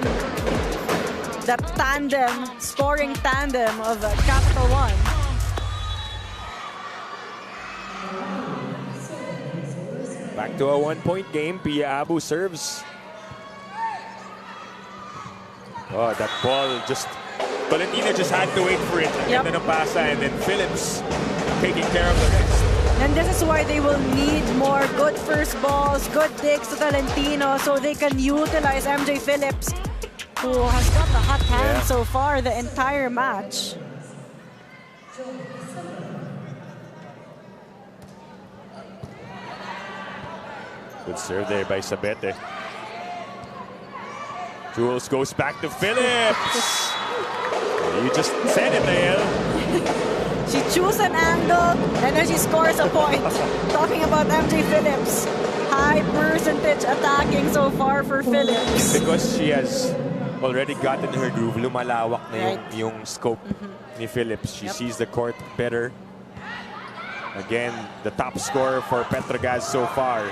That tandem, scoring tandem of CAPITAL1. Back to a 1-point game. Pia Abu serves. Oh, that ball just... Tolentino just had to wait for it. Yep. And then pasa, and then Phillips taking care of the rest. And this is why they will need more good first balls, good digs to Tolentino so they can utilize MJ Phillips, who has got the hot hand so far the entire match. Good serve there by Sabete. Jules goes back to Phillips. You just said it, Nael. She chooses an angle and then she scores a point. Talking about MJ Phillips. High percentage attacking so far for Phillips. Because she has already gotten her groove, lumalawak na Right. yung scope ni Phillips. She sees the court better. Again, the top scorer for Petro Gazz so far.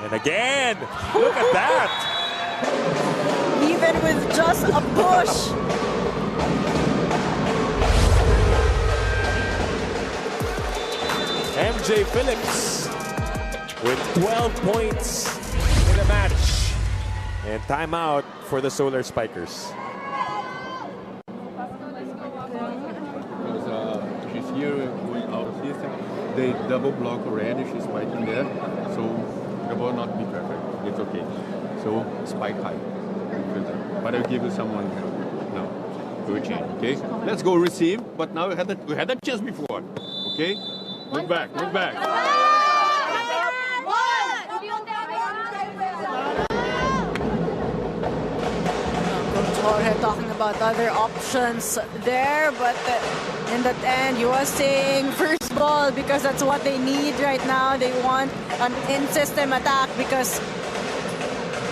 And again, look at that! Even with just a push. MJ Phillips with 12 points in the match. And timeout for the Solar Spikers. Because she's here going out of system. They double block already. She's spiking there. So the ball not be perfect. It's okay. So spike high. But I'll give you someone here. No. Good change. Okay? Let's go receive. But now we had that chance before. Okay? Look back. Look back. Jorge talking about other options there, but in that end, he was saying first ball because that's what they need right now. They want an in-system attack because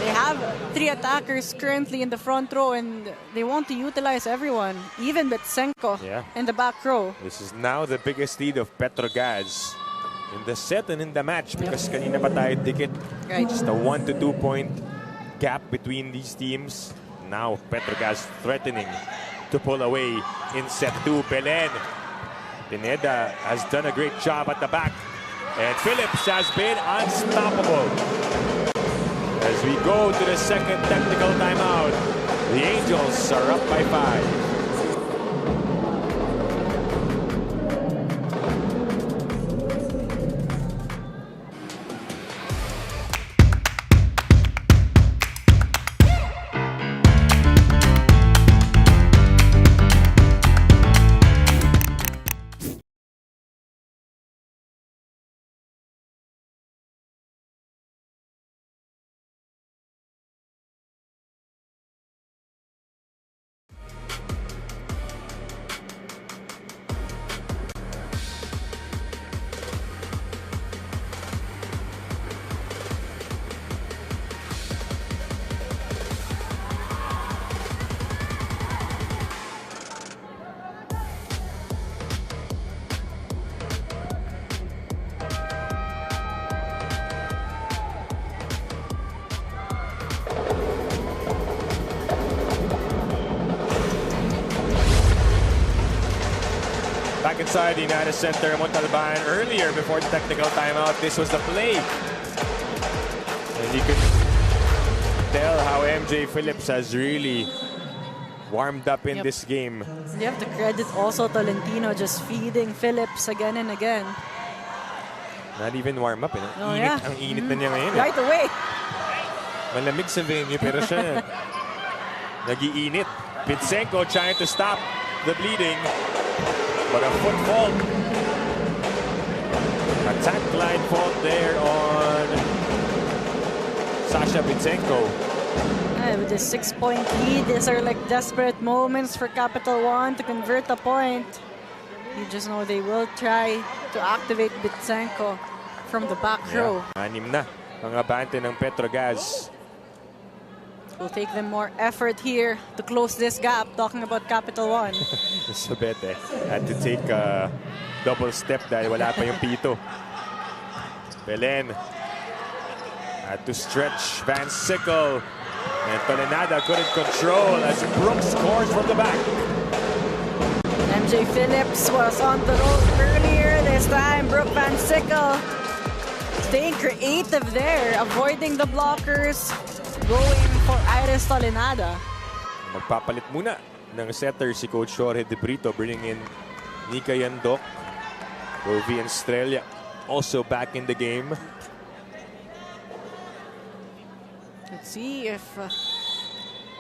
they have 3 attackers currently in the front row and they want to utilize everyone, even Betsenko in the back row. This is now the biggest lead of Petro Gazz in the set and in the match because kanina pa tayo dikit. Right. Just a 1 to 2 point gap between these teams. Now Petro Gazz threatening to pull away in set 2. Belen. Pineda has done a great job at the back. And Phillips has been unstoppable. As we go to the second technical timeout, the Angels are up by 5. Back inside the United Center, Montalban earlier before the technical timeout. This was the play. And you can tell how MJ Phillips has really warmed up in this game. You have to credit also Tolentino just feeding Phillips again and again. Not even warm up, Oh, init, yeah. ang init na niya ngayon. Right away. Malamig sa venue pero siya nag-iinit. Pitsenko trying to stop the bleeding. But a foot fault. Attack line fault there on Sasha Pitsenko. With a 6-point lead, these are like desperate moments for Capital One to convert a point. You just know they will try to activate Bitsenko from the back row. 6 na ang abante ng Petro Gazz. It will take them more effort here to close this gap, talking about Capital One. Sabete had to take a double step dahil wala pa yung pito. Belen had to stretch Van Sickle. And Tolenada couldn't control as Brooks scores from the back. MJ Phillips was on the road earlier. This time, Brooke Van Sickle staying creative there, avoiding the blockers, going for Iris Tolenada. Magpapalit muna ng setter si Coach Jorge De Brito, bringing in Nika Yandok. Rovi and Estrella also back in the game. Let's see if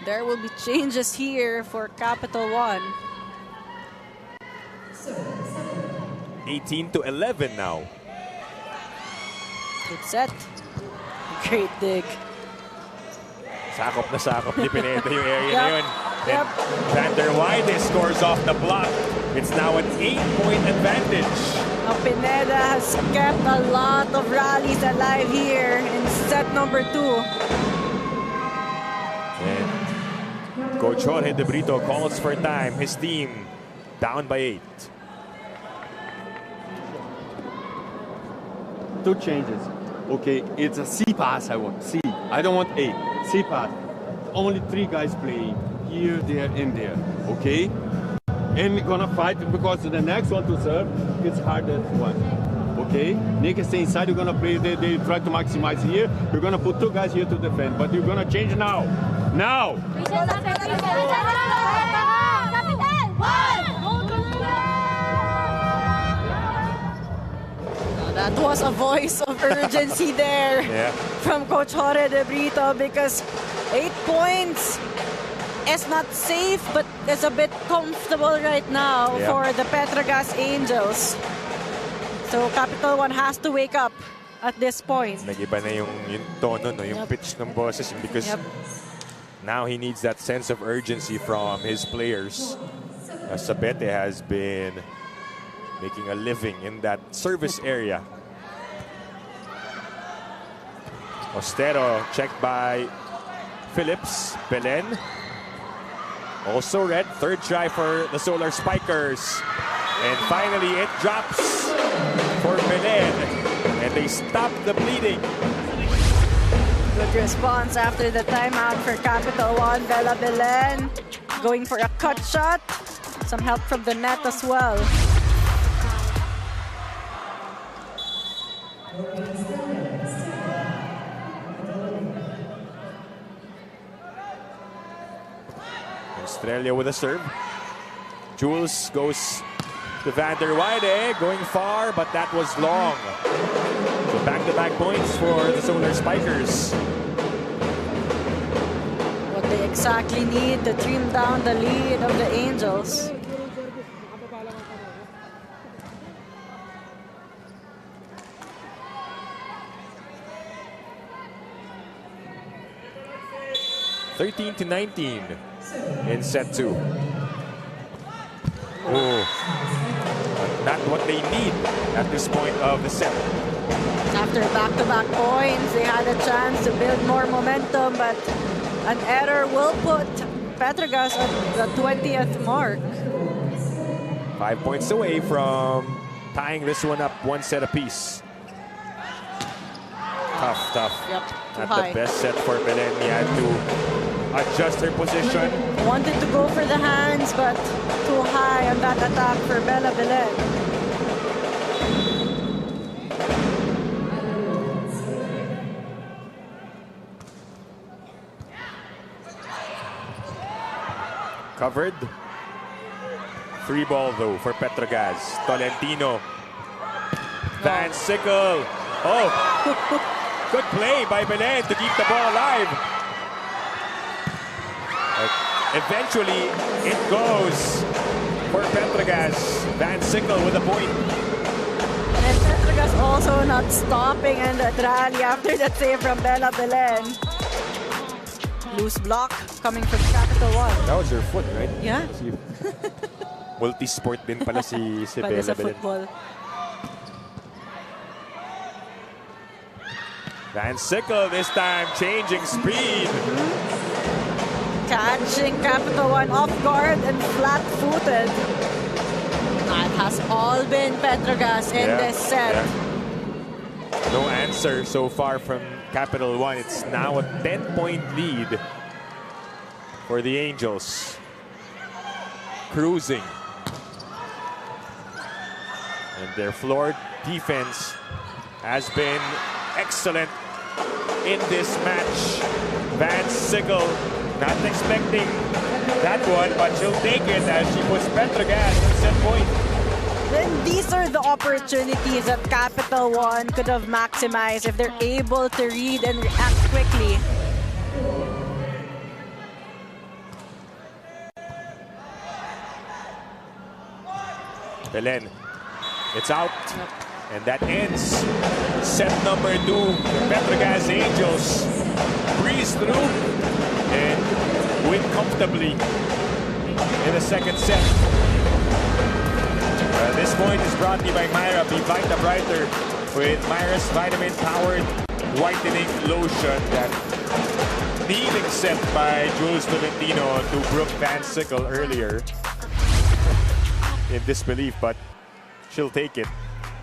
there will be changes here for Capital One. 18-11 now. Good set. Great dig. sakop ni Pineda yung area na yun. Yep. And Van der Weide scores off the block. It's now an 8-point advantage. Now, Pineda has kept a lot of rallies alive here in set number 2. And Coach Jorge De Brito calls for time. His team down by 8. 2 changes. Okay, it's a C pass I want. C. I don't want A. C pass. Only 3 guys playing. Here, there, and there. Okay? And we're gonna fight because the next one to serve is hardest one. Okay? Nick stay inside, you're gonna play, they try to maximize here. We're gonna put 2 guys here to defend, but you're gonna change now. Now! That was a voice of urgency there from Coach Jorge De Brito because 8 points is not safe but is a bit comfortable right now for the Petro Gazz Angels. So Capital 1 has to wake up at this point. Nag-iba na yung tono, no? Yung pitch ng boses because now he needs that sense of urgency from his players. Sabete has been making a living in that service area. Ostero checked by Phillips. Belen also red. 3rd try for the Solar Spikers. And finally it drops for Belen. And they stop the bleeding. Good response after the timeout for Capital 1. Bella Belen going for a cut shot. Some help from the net as well. Australia with a serve. Jules goes to Van der Weide, going far, but that was long. So back-to-back points for the Solar Spikers. What they exactly need to trim down the lead of the Angels. (13-19) in set 2. Oh, not what they need at this point of the set. After back-to-back points, they had a chance to build more momentum, but an error will put Petro Gazz at the 20th mark. 5 points away from tying this one up 1 set apiece. Tough. Yep, Not the best set for Belen. He had to adjust her position. Wanted to go for the hands, but too high on that attack for Bella Belen. Covered. 3 ball though for Petro Gazz. Tolentino. Van Sickle. Oh, good play by Belen to keep the ball alive. Eventually, it goes for Petro Gazz. Van Sickle with a point. And Petro Gazz also not stopping in that rally after that save from Bella Belen. Loose block coming from Capital 1. That was her foot, right? Yeah. Multi-sport din pala si Pwede Bella sa Belen. football. Van Sickle this time changing speed. Catching Capital 1 off guard and flat-footed. That has all been Petro Gazz in this set. No answer so far from Capital 1. It's now a 10-point lead for the Angels. Cruising. And their floor defense has been excellent in this match. Van Sickle not expecting that one, but she'll take it as she puts Petro Gazz in set point. Then these are the opportunities that Capital 1 could have maximized if they're able to read and react quickly. Belen, it's out. And that ends set number 2. The Petro Gazz Angels breeze through and win comfortably in the second set. This point is brought to you by Myra. Be Vita Brighter with Myra's vitamin-powered whitening lotion. That kneeling set by Jules Tolentino to Brooke Van Sickle earlier. In disbelief, but she'll take it.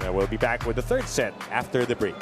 We'll be back with the third set after the break.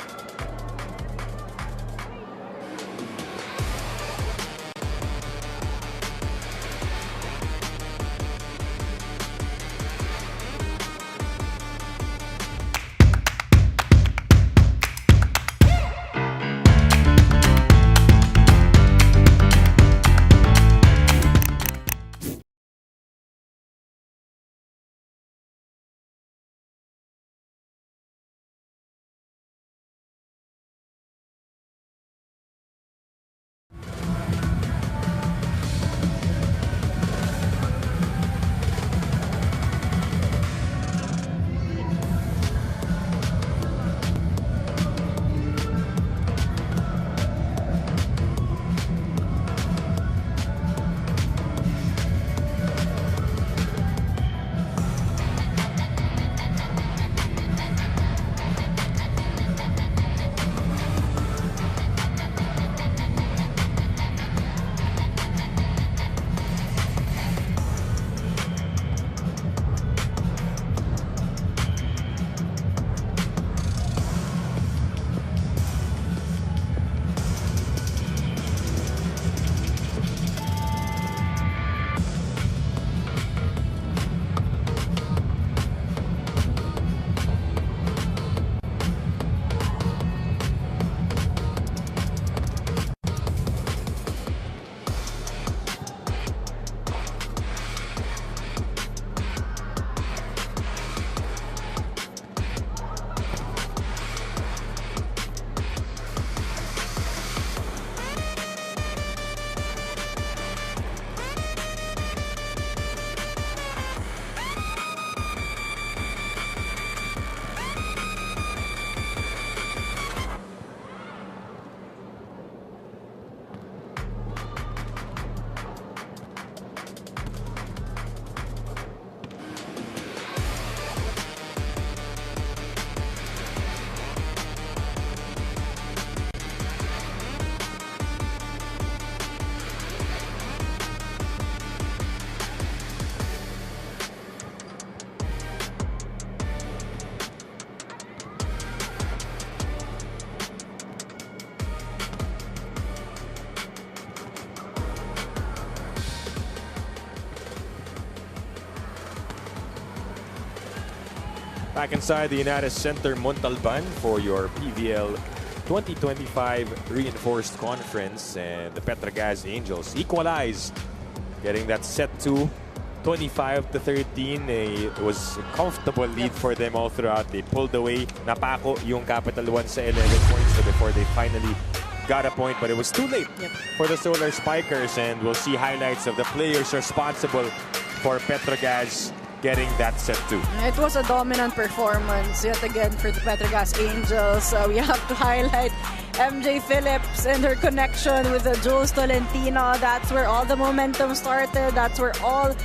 Back inside the United Center Montalban for your PVL 2025 Reinforced Conference, and the Petro Gazz Angels equalize, getting that set to 25-13. It was a comfortable lead for them all throughout. They pulled away. Napako yung Capital1 sa 11 points before they finally got a point, but it was too late for the Solar Spikers, and we'll see highlights of the players responsible for Petro Gazz getting that set too. It was a dominant performance yet again for the Petro Gazz Angels. We have to highlight MJ Phillips and her connection with Jules Tolentino. That's where all the momentum started. That's where all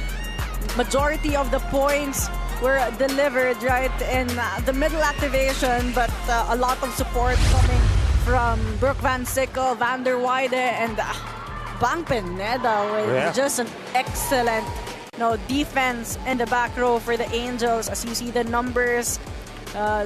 majority of the points were delivered, right in the middle activation, but a lot of support coming from Brooke Van Sickle, Van der Weide, and Bang Pineda with just an excellent defense in the back row for the Angels. As you see the numbers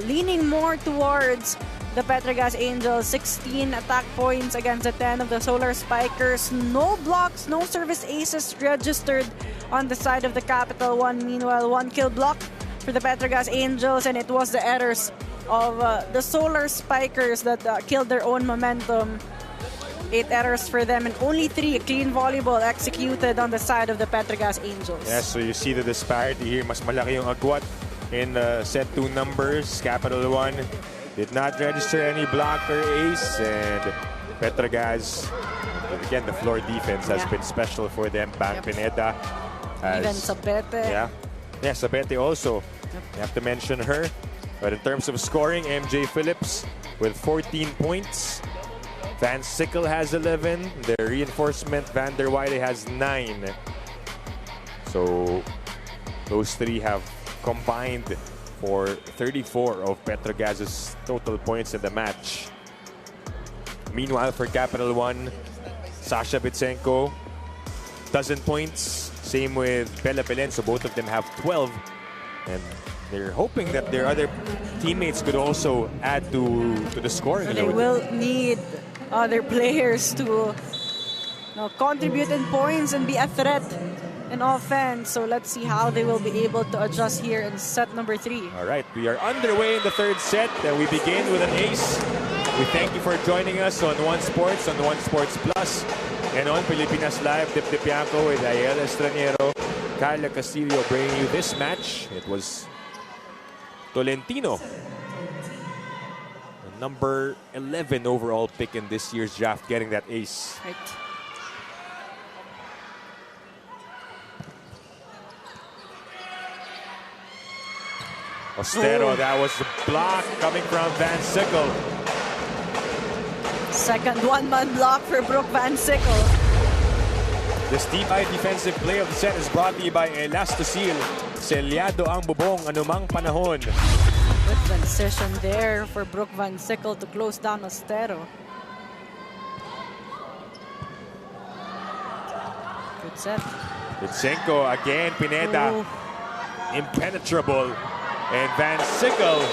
leaning more towards the Petro Gazz Angels. 16 attack points against the 10 of the Solar Spikers. No blocks, no service aces registered on the side of the Capital1. Meanwhile, 1 kill block for the Petro Gazz Angels, and it was the errors of the Solar Spikers that killed their own momentum. 8 errors for them and only 3 clean volleyball executed on the side of the Petro Gazz Angels. Yes, so you see the disparity here. Mas malaki yung agwat in set 2 numbers. Capital1 did not register any block or ace, and Petro Gazz, again, the floor defense has been special for them. Bang Pineda. Even Sabete. Yeah, Sabete also. You have to mention her. But in terms of scoring, MJ Phillips with 14 points. Van Sickle has 11. The reinforcement, Van der Weide, has 9. So those three have combined for 34 of Petro Gazz's total points in the match. Meanwhile, for Capital One, Sasha Bitsenko, dozen points. Same with Bella Belen, so both of them have 12. And they're hoping that their other teammates could also add to the scoring They load. will need other players to contribute in points and be a threat in offense. So let's see how they will be able to adjust here in set number 3. All right, we are underway in the third set, and we begin with an ace. We thank you for joining us on One Sports, on One Sports Plus, and on Pilipinas Live. Dip Dipianco with Ayel Estranero, Carla Castillo bringing you this match. It was Tolentino, the number 11 overall pick in this year's draft, getting that ace. Right. Ostero, that was the block coming from Van Sickle. Second one-man block for Brooke Van Sickle. This high defensive play of the set is brought to you by Elastosil. Selyado ang bubong anumang panahon. Good transition there for Brooke Van Sickle to close down Ostero. Good set. Bitsenko again, Pineda. Oh. Impenetrable. And Van Sickle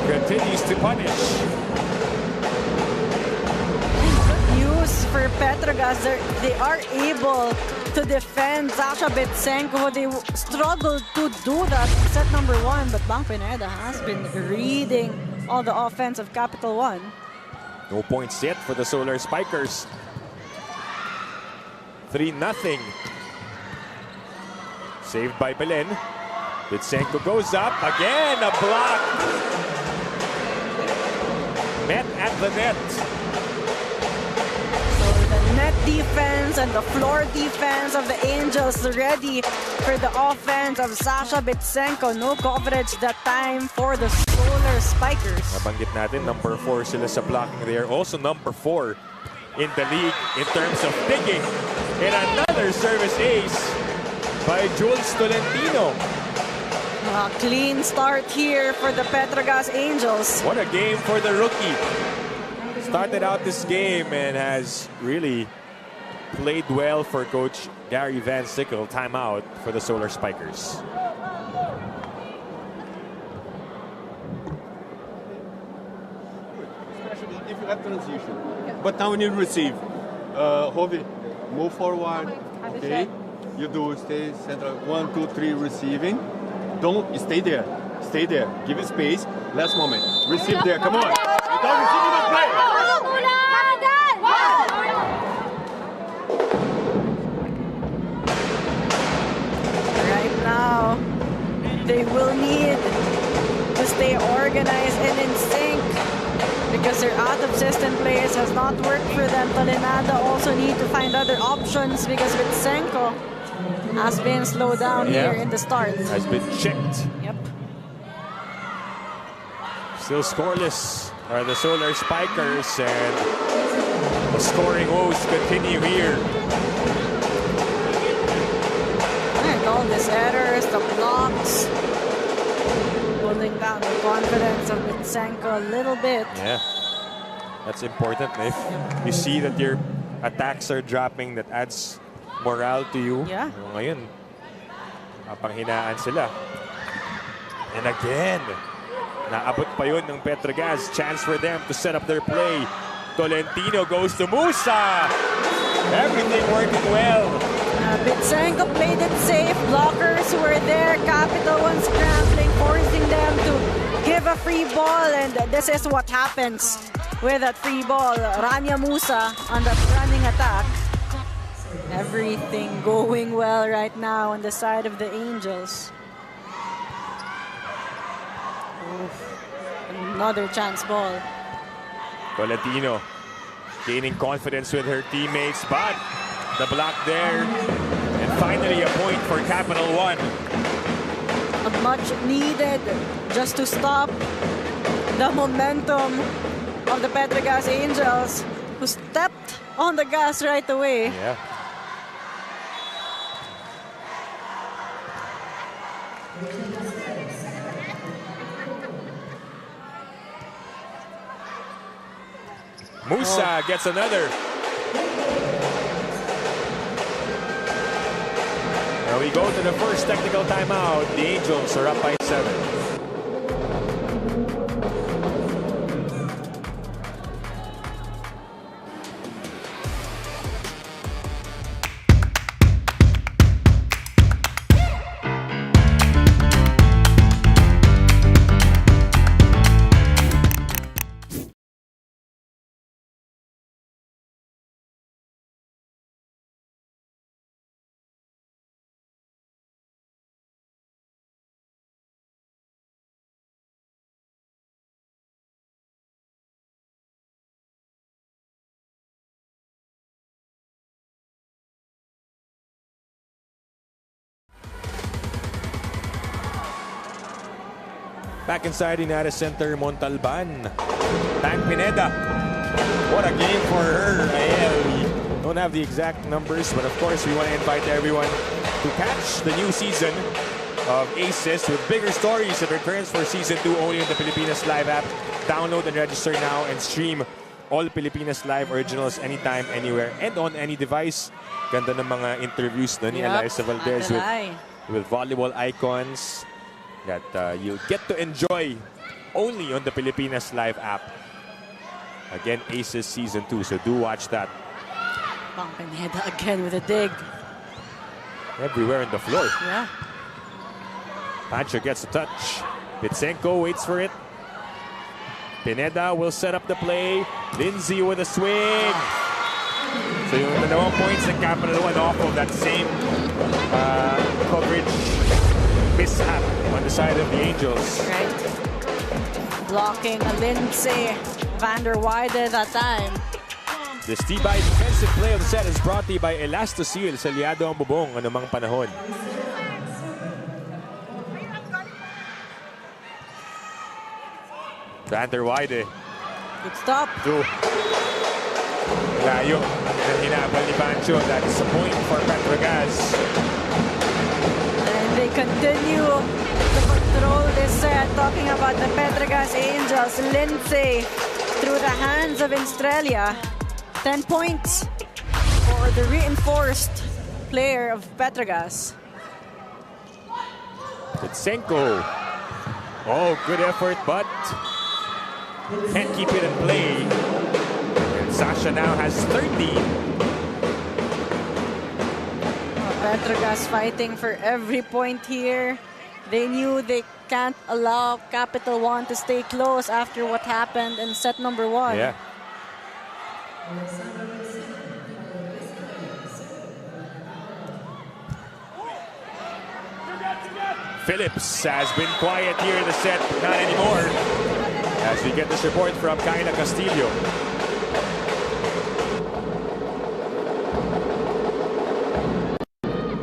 continues to punish. Good news for Petro Gazz. They are able to defend Sasha Bitsenko. They struggled to do that in set number 1, but Bang Pineda has been reading all the offense of Capital One. No points yet for the Solar Spikers. 3-0. Saved by Belen. Bitsenko goes up. Again, a block. Met at the net. So the net defense and the floor defense of the Angels ready for the offense of Sasha Bitsenko. No coverage that time for the Solar Spikers. Nabanggit natin, number 4 sila sa blocking. They are also number 4 in the league in terms of picking. And another service ace by Jules Tolentino. A clean start here for the Petro Gazz Angels. What a game for the rookie. Started out this game and has really played well for Coach Gary Van Sickle. Timeout for the Solar Spikers. Especially if you have transition. But now when you receive, Hovi, move forward. Okay, you do stay central. 1, 2, 3 receiving. Don't stay there. Stay there. Give it space. Last moment. Receive there. Come on. Without receiving the play. Right now, they will need to stay organized and in sync because their out-of-system plays has not worked for them. Tolenada also need to find other options because Bitsenko has been slowed down here in the start. Has been checked. Yep. Still scoreless are the Solar Spikers, and the scoring woes continue here. And all these errors, the blocks, pulling down the confidence of Bitsenko a little bit. Yeah, that's important. If you see that your attacks are dropping, that adds morale to you. Yeah. Ngayon, panghinaan sila. And again, naabot pa yun ng Petro Gazz. Chance for them to set up their play. Tolentino goes to Musa. Everything working well. Bitsenko played it safe. Blockers were there. Capital One scrambling, forcing them to give a free ball. And this is what happens with that free ball. Rania Musa on that running attack. Everything going well right now on the side of the Angels. Oof. Another chance ball. Tolentino gaining confidence with her teammates, but the block there. And finally a point for Capital One. much needed just to stop the momentum of the Petro Gazz Angels, who stepped on the gas right away. Yeah. Musa gets another. Now we go to the first technical timeout. The Angels are up by 7. Back inside United Center, Montalban. Tang Pineda. What a game for her. We don't have the exact numbers, but of course we want to invite everyone to catch the new season of Aces with bigger stories that returns for Season 2 only on the Pilipinas Live app. Download and register now and stream all Pilipinas Live originals anytime, anywhere, and on any device. Ganda ng mga interviews na ni Eliza Valdez with volleyball icons that you'll get to enjoy only on the Pilipinas Live app. Again, Aces Season 2, so do watch that. Pang Pineda again with a dig. Everywhere on the floor. Yeah. Pancho gets a touch. Bitsenko waits for it. Pineda will set up the play. Lindsay with a swing. So yung dalawang points ng CAPITAL1 off of that same coverage mishap on the side of the Angels. Right. Blocking a Lindsay van der Weide that time. This Tibay defensive play of the set is brought to you by Elastoseal. Selyado ang bubong anumang panahon. Van der Weide. Good stop. Layo ng hinabal ni Pancho. That is a point for Petro Gazz. And they continue to control this set. Talking about the Petro Gazz Angels. Lindsay through the hands of Australia. 10 points for the reinforced player of Petro Gazz. Bitsenko. Oh, good effort, but can't keep it in play. And Sasha now has 13. Petro Gazz fighting for every point here. They knew they can't allow CAPITAL1 to stay close after what happened in set number 1. Yeah. Phillips has been quiet here in the set, but not anymore. As we get this report from Kyla Castillo.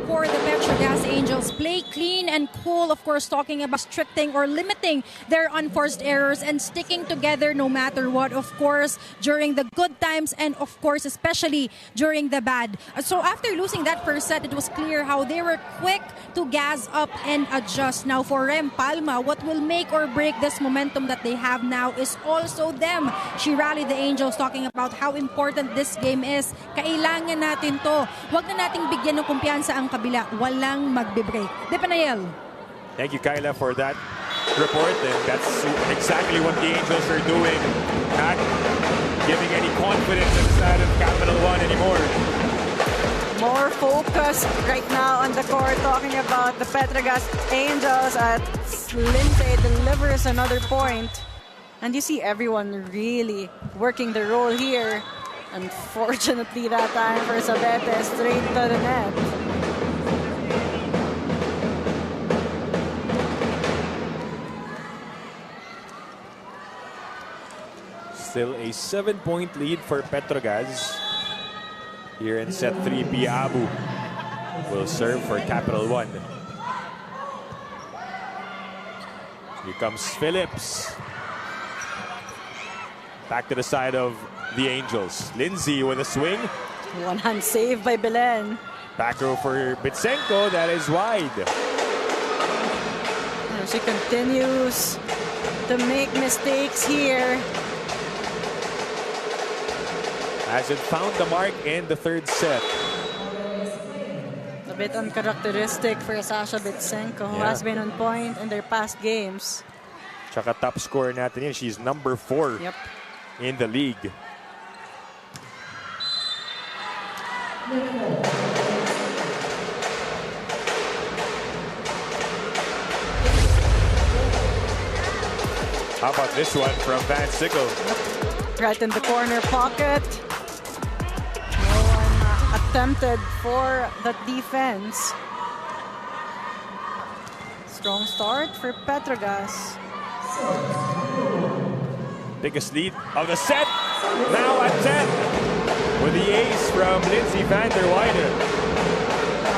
For the Petro Gazz Angels, play clean and cool, of course, talking about restricting or limiting their unforced errors and sticking together no matter what, of course, during the good times and, of course, especially during the bad. So after losing that first set, it was clear how they were quick to gas up and adjust. Now for Rem Palma, what will make or break this momentum that they have now is also them. She rallied the Angels, talking about how important this game is. Kailangan natin to. Huwag na nating bigyan ng kumpiyansa ang kabila. Walang magbe-break. De Panayel. Thank you, Kyla, for that report. And that's exactly what the Angels are doing. Not giving any confidence inside of CAPITAL1 anymore. More focused right now on the court, talking about the Petro Gazz Angels as Lindsay delivers another point. And you see everyone really working the role here. Unfortunately, that time for Sabete, straight to the net. Still a 7-point lead for Petro Gazz. Here in set 3, Piabu will serve for CAPITAL1. Here comes Phillips. Back to the side of the Angels. Lindsay with a swing. One-hand save by Belen. Back row for Bitsenko. That is wide. And she continues to make mistakes here. Hasn't found the mark in the third set. A bit uncharacteristic for Sasha Bitsenko, who Yeah. has been on point in their past games. Tsaka top scorer natin yun. She's number 4 Yep. in the league. How about this one from Van Sickle? Right in the corner pocket. No one attempted for that defense. Strong start for Petro Gazz. Biggest lead of the set. Now at 10. With the ace from Lindsay van der Weyden.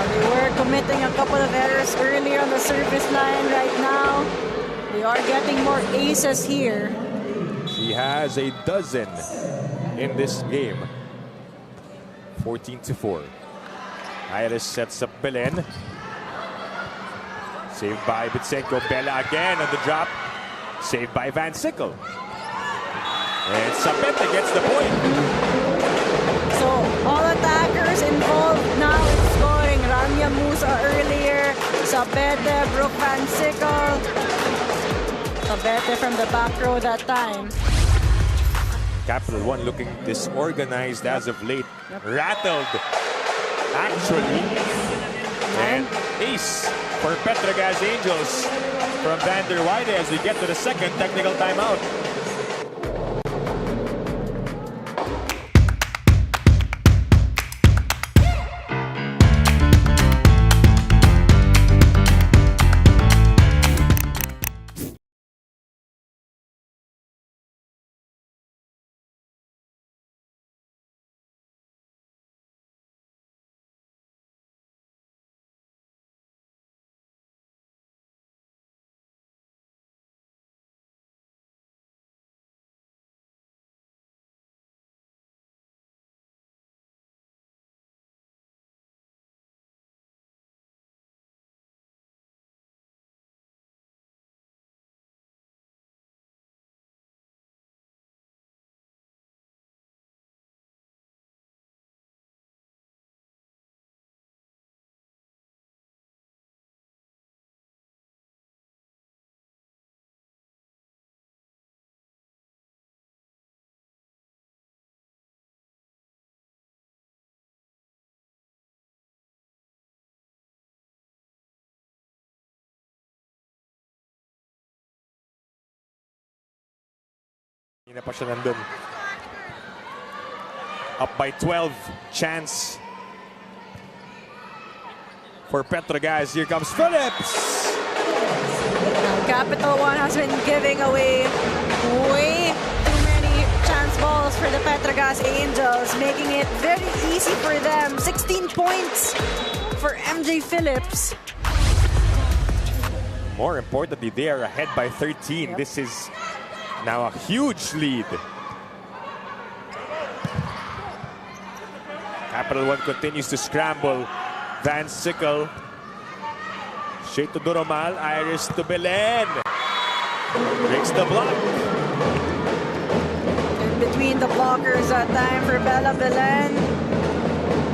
They were committing a couple of errors earlier on the service line. Right now, they are getting more aces here. She has a dozen in this game. 14-4. Iris sets up Belen. Saved by Bitsenko. Bella again on the drop. Saved by Van Sickle. And Sabete gets the point. So all attackers involved now in scoring. Rania Musa earlier. Sabete, Brooke Van Sickle. Sabete from the back row that time. Capital One looking disorganized as of late. Rattled, actually. And ace for Petro Gazz Angels from Van der Weyden as we get to the second technical timeout. Hindi na pa siya nandun. Up by 12. Chance for Petro Gazz. Here comes Phillips. Capital One has been giving away way too many chance balls for the Petro Gazz Angels, making it very easy for them. 16 points for MJ Phillips. More importantly, they are ahead by 13. This is now a huge lead. Capital One continues to scramble. Van Sickle. Straight to Doromal. Iris to Belen. Breaks the block. In between the blockers, time for Bella Belen.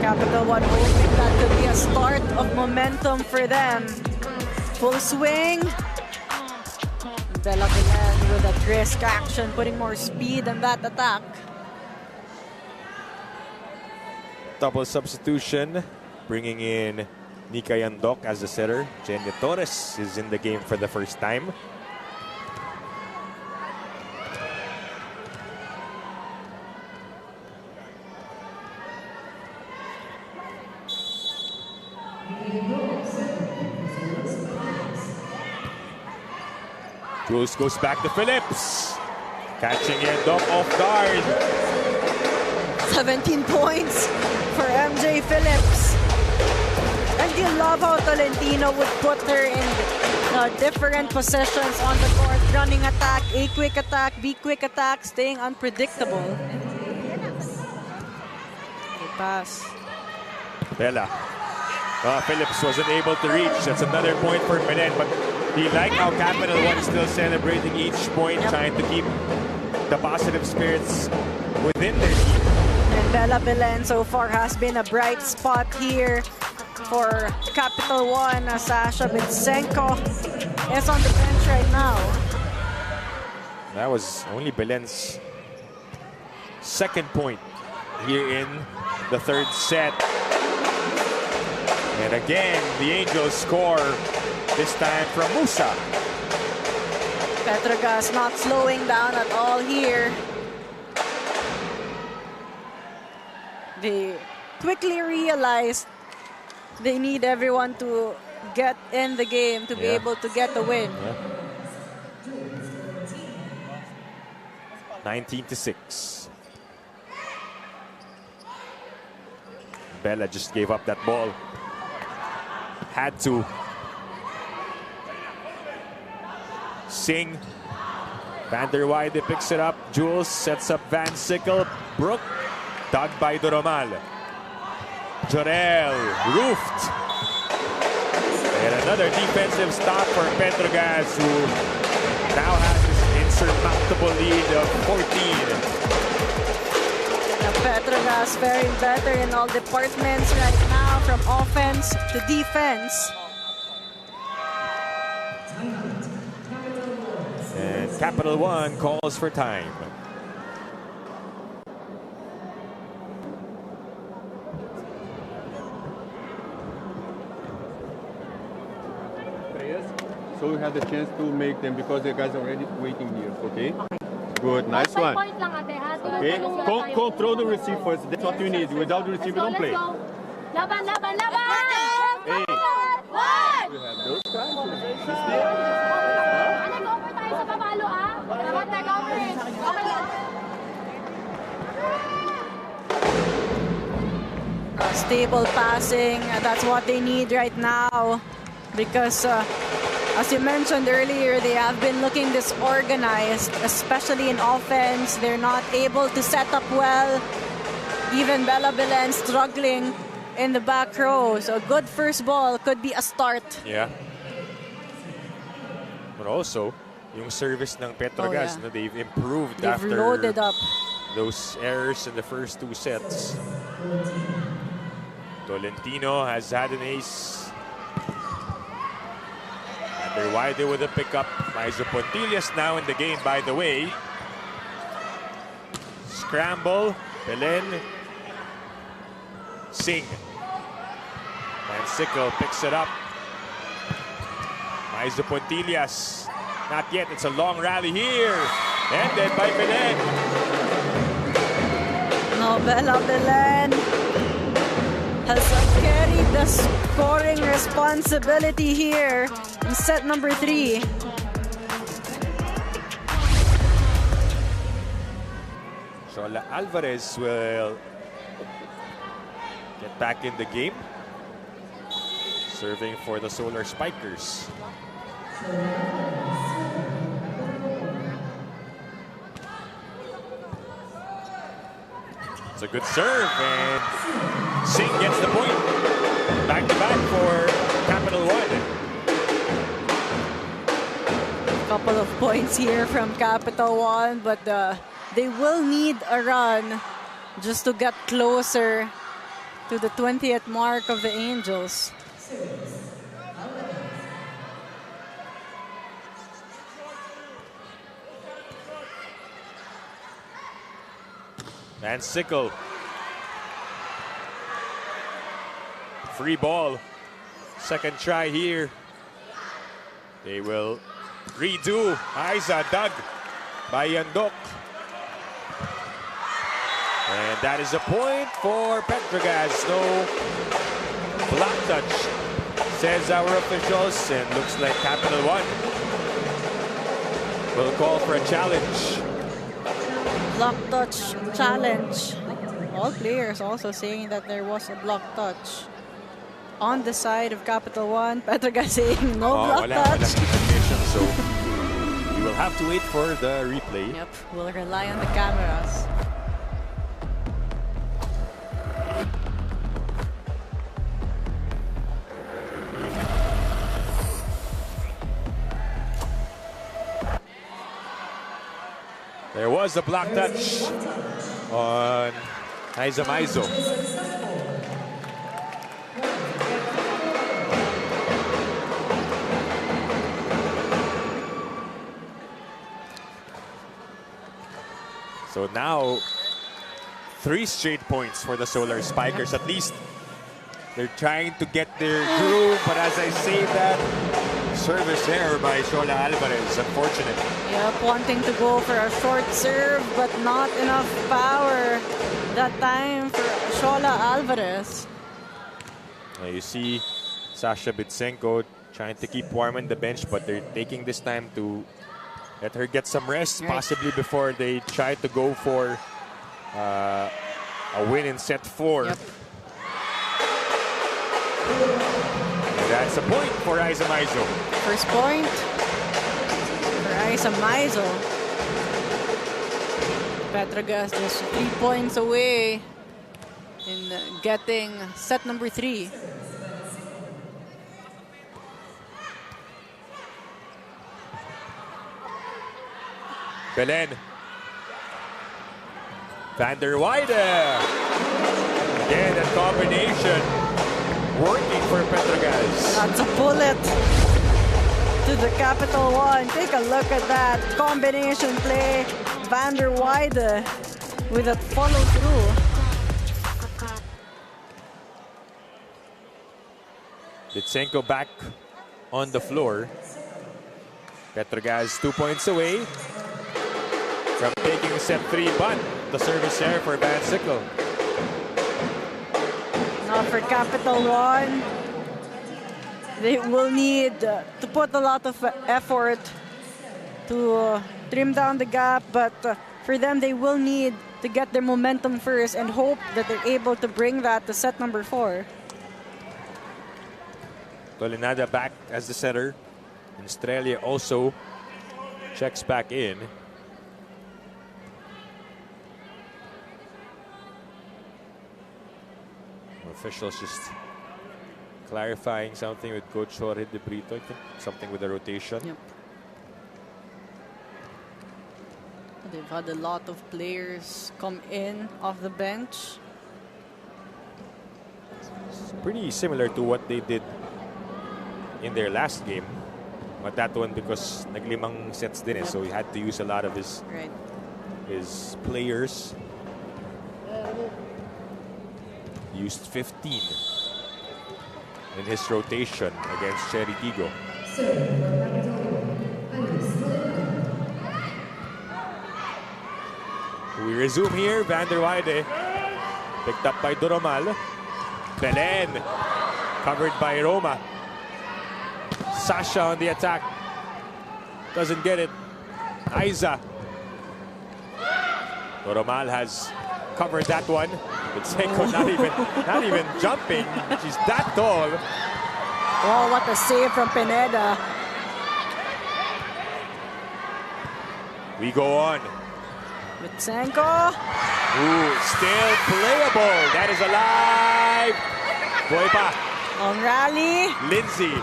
Capital One hoping that could be a start of momentum for them. Full swing. Bella Belen with a brisk action, putting more speed on that attack. Double substitution, bringing in Nika Yandok as the setter. Jenya Torres is in the game for the first time. Jules goes back to Phillips. Catching Yandok off guard. 17 points for MJ Phillips. And you love how Tolentino would put her in different positions on the court. Running attack, A quick attack, B quick attack, staying unpredictable. Okay, pass. Bella. Phillips wasn't able to reach. That's another point for Belen. But do you like how Capital One is still celebrating each point, trying to keep the positive spirits within their team? And Bella Belen so far has been a bright spot here for Capital One. Sasha Bitsenko is on the bench right now. That was only Belen's second point here in the third set. And again, the Angels score, this time from Musa. Petro Gazz not slowing down at all here. They quickly realized they need everyone to get in the game to be able to get the win. 19-6. Bella just gave up that ball. Had to. Singh. Van der Weide picks it up. Jules sets up Van Sickle. Brook. Dug by Doromal. Jorel. Roofed. And another defensive stop for Petro Gazz, who now has this insurmountable lead of 14. Petro Gazz faring better in all departments right now, from offense to defense. And Capital One calls for time. So we have the chance to make them because the guys are already waiting here, okay? Good, nice one. Okay, control the receive first. That's what you need. Without the receive, you don't play. Laban, laban, laban! Hey. One! We have those guys. Nag-over tayo sa papalo, ah? Dapat nag-over. Okay lang. Stable passing, that's what they need right now. Because as you mentioned earlier, they have been looking disorganized, especially in offense. They're not able to set up well. Even Bella Belen struggling in the back row. So a good first ball could be a start. Yeah. But also, yung service ng Petro Gazz, na they've improved They've after loaded up those errors in the first two sets. Tolentino has had an ace. They're wide with a pickup. Maizo Pontillas now in the game, by the way. Scramble. Belen. Singh. And Sickle picks it up. Maizo Pontillas. Not yet. It's a long rally here. Ended by Belen. No, Bella Belen has carried the scoring responsibility here in set number 3. Shola Alvarez will get back in the game, serving for the Solar Spikers. It's a good serve, and Singh gets the point. Back to back for Capital One. Couple of points here from Capital One, but they will need a run just to get closer to the 20th mark of the Angels. Van Sickle. Free ball. Second try here. They will redo. Aiza dug by Yandok. And that is a point for Petro Gazz. No block touch, says our officials. And looks like Capital One will call for a challenge. Block touch challenge. All players also saying that there was a block touch. on the side of Capital One. Petro Gazz saying no block wala touch. recognition, so we will have to wait for the replay. Yep, we'll rely on the cameras. There was a block touch on Maizo. So now, 3 straight points for the Solar Spikers. At least they're trying to get their groove, but as I say that, service error by Shola Alvarez, unfortunate. Yep, wanting to go for a short serve, but not enough power that time for Shola Alvarez. Now you see Sasha Bitsenko trying to keep warm on the bench, but they're taking this time to let her get some rest, possibly before they try to go for a win in set 4. Yep. And that's a point for Aiza Maizo. First point for Aiza Maizo. Petro Gazz just 3 points away in getting set number 3. Belen. Van der Weide. Again, a combination working for Petro Gazz. That's a bullet to the Capital One. Take a look at that combination play. Van der Weide with a follow through. Bitsenko back on the floor. Petro Gazz 2 points away from taking set 3, but the service error for Van Sickle. Now for Capital One, they will need to put a lot of effort to trim down the gap, but for them, they will need to get their momentum first and hope that they're able to bring that to set number 4. Tolinada back as the setter. Australia also checks back in. Officials just clarifying something with Coach Jorge De Brito, I think. Something with the rotation. Yep. They've had a lot of players come in off the bench. It's pretty similar to what they did in their last game. But that one because naglimang sets din eh, so he had to use a lot of his players. Used 15 in his rotation against Cherry Tigo. We resume here. Van der Weide picked up by Doromal. Belen covered by Roma. Sasha on the attack. Doesn't get it. Aiza. Doromal has covered that one. Bitsenko not even jumping. She's that tall. Oh, what a save from Pineda. We go on. Bitsenko. Ooh, still playable. That is alive. Boy pa. On rally. Lindsay.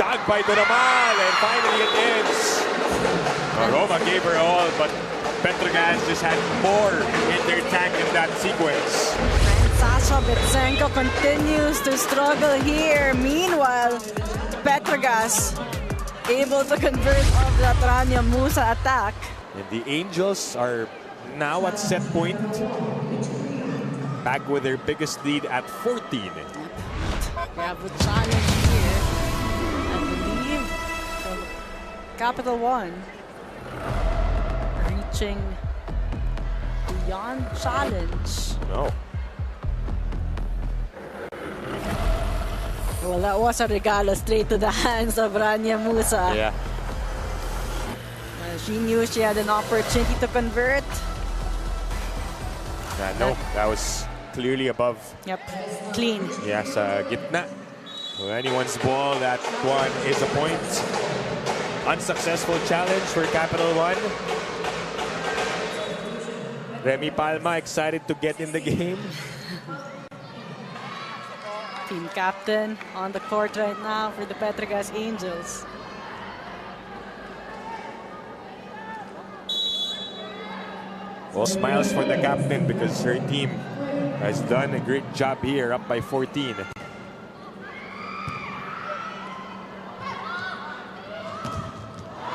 Dug by Doromal, and finally it ends. Roma gave her all, but Petro Gazz just had more in their tank in that sequence. And Sasha Bitsenko continues to struggle here. Meanwhile, Petro Gazz able to convert off that Rania Musa attack. And the Angels are now at set point. Back with their biggest lead at 14. We have a challenge here, I believe, from Capital One. Reaching beyond challenge. No. Well, that was a regalo straight to the hands of Rania Musa. Yeah. She knew she had an opportunity to convert. No, that was clearly above. Yep, clean. Yes, gitna. So anyone's ball, that one is a point. Unsuccessful challenge for Capital One. Remy Palma excited to get in the game. Team captain on the court right now for the Petro Gazz Angels. Well, smiles for the captain because her team has done a great job here, up by 14.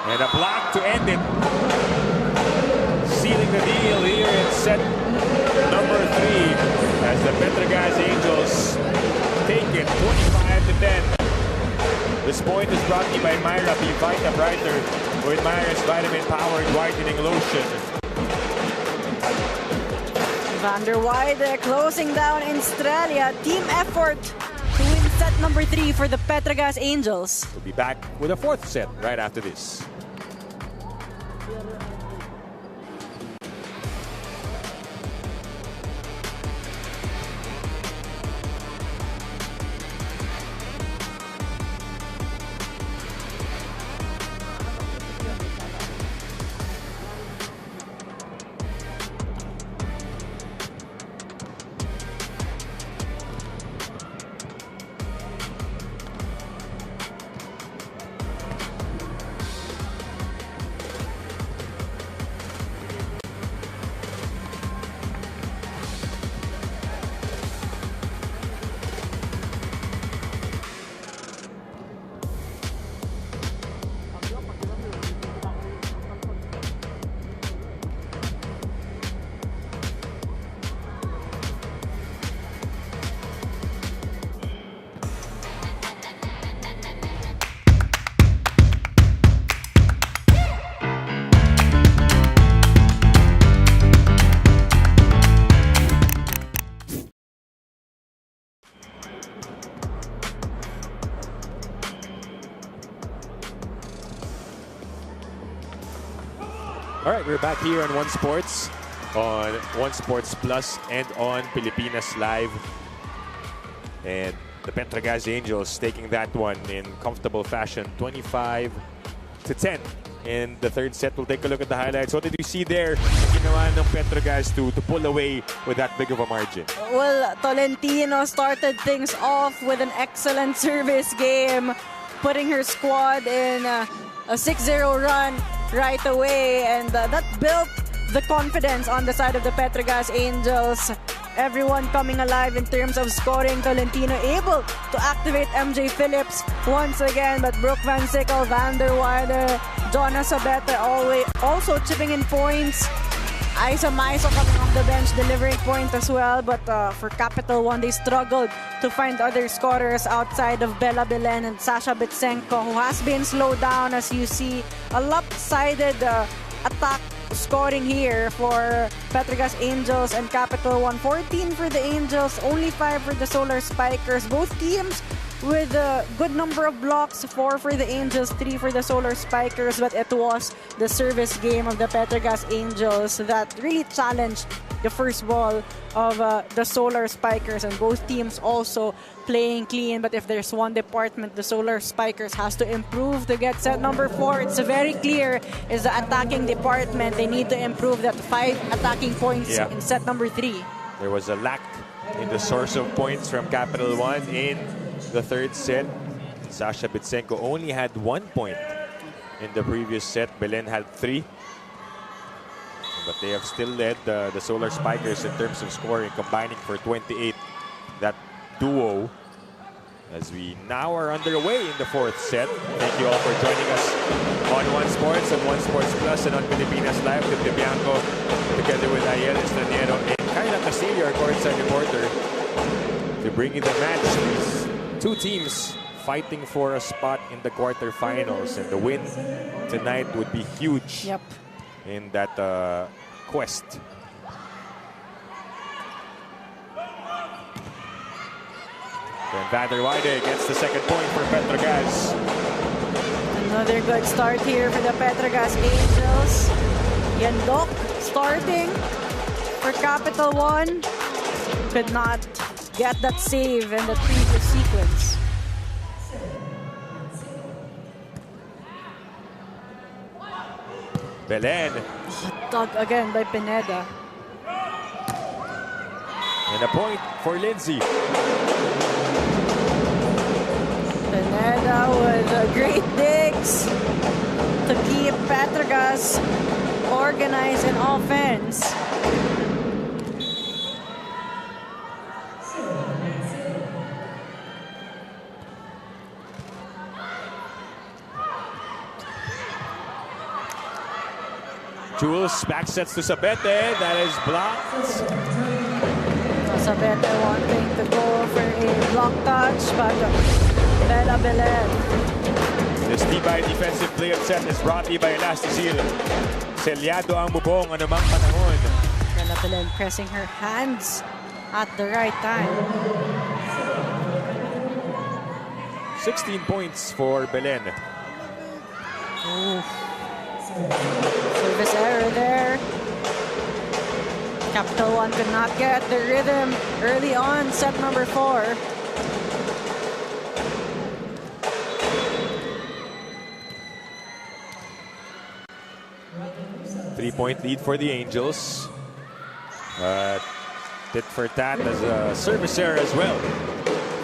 And a block to end it. Sealing the deal here in set number 3 as the Petro Gazz Angels take it 25-10. This point is brought to you by Myra P. Vita Brighter with Myra's vitamin-powered whitening lotion. Van der Weide closing down in Australia. Team effort to win set number 3 for the Petro Gazz Angels. We'll be back with a 4th set right after this. All right, we're back here on One Sports, on One Sports Plus, and on Pilipinas Live. And the Petro Gazz Angels taking that one in comfortable fashion, 25-10 in the 3rd set. We'll take a look at the highlights. What did you see there? Ginawa ng Petro Gazz to pull away with that big of a margin. Well, Tolentino started things off with an excellent service game, putting her squad in a 6-0 run right away, and that built the confidence on the side of the Petro Gazz Angels. Everyone coming alive in terms of scoring. Tolentino able to activate MJ Phillips once again, but Brooke Van Sickle, Van der Weide, Jonna Sabete also chipping in points. Isa Maiso coming off the bench delivering point as well, but for Capital One they struggled to find other scorers outside of Bella Belen and Sasha Bitsenko, who has been slowed down. As you see, a lopsided attack scoring here for Petro Gazz Angels and Capital One. 14 for the Angels, only 5 for the Solar Spikers. Both teams with a good number of blocks, 4 for the Angels, 3 for the Solar Spikers, but it was the service game of the Petro Gazz Angels that really challenged the first ball of the Solar Spikers, and both teams also playing clean. But if there's one department the Solar Spikers has to improve to get set number 4, it's very clear, is the attacking department. They need to improve that 5 attacking points in set number 3. There was a lack in the source of points from Capital One in the 3rd set. Sasha Bitsenko only had 1 point in the previous set. Belen had 3. But they have still led the Solar Spikers in terms of scoring, combining for 28. That duo, as we now are underway in the 4th set. Thank you all for joining us on One Sports and One Sports Plus and on Pilipinas Live. Tim Bianco together with Ayel Estraniero and Kyla Castillo, our courtside reporter, to bring you the match. These 2 teams fighting for a spot in the quarterfinals, and the win tonight would be huge in that quest. Then Van der Weide gets the 2nd point for Petro Gazz. Another good start here for the Petro Gazz Angels. Yandok starting for Capital One. could not get that save in the previous sequence. Belen. Dug again by Pineda. And a point for Lindsay. Pineda with great digs to keep Petro Gazz organized in offense. Jules back sets to Sabete. That is blocked. Sabete wanting to go for a block touch, but Bella Belen. This Tibay defensive play of set is brought to you by Elasticil. Selyado ang bubong anumang panahon. Bella Belen pressing her hands at the right time. 16 points for Belen. Service error there. Capital1 could not get the rhythm early on, set number 4. Three-point lead for the Angels. Tit for tat as a service error as well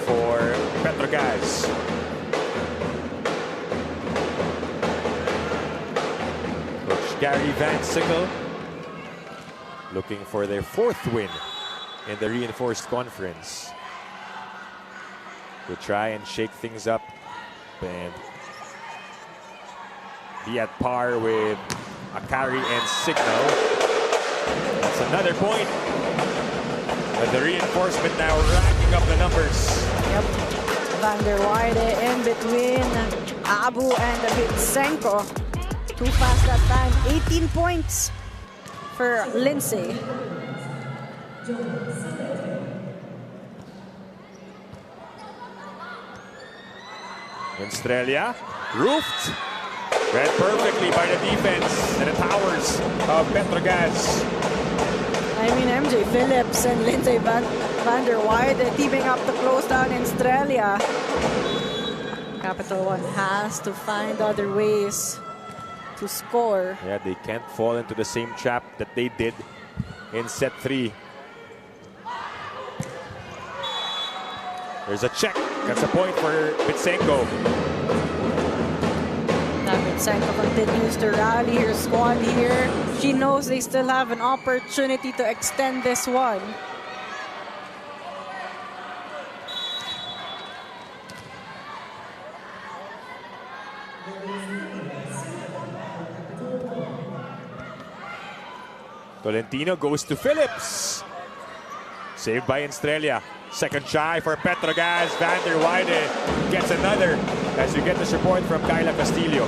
for Petro Gazz. Coach Gary Van Sickle looking for their 4th win in the reinforced conference. To try and shake things up and be at par with Akari and Signal. That's another point. But the reinforcement now racking up the numbers. Yep. Van der Weide in between Abu and Bitsenko. Too fast that time. 18 points for Lindsay. Australia roofed. Read perfectly by the defense and the towers of Petro Gazz. I mean, MJ Phillips and Lindsay Van der Weide teaming up to close down Australia. Capital1 has to find other ways to score. Yeah, they can't fall into the same trap that they did in set 3. There's a check. That's a point for Bitsenko. Bitsenko continues to rally her squad here. She knows they still have an opportunity to extend this one. Tolentino goes to Phillips. Saved by Australia. Second try for Petro Gazz. Van der Weide gets another as you get this report from Kyla Castillo.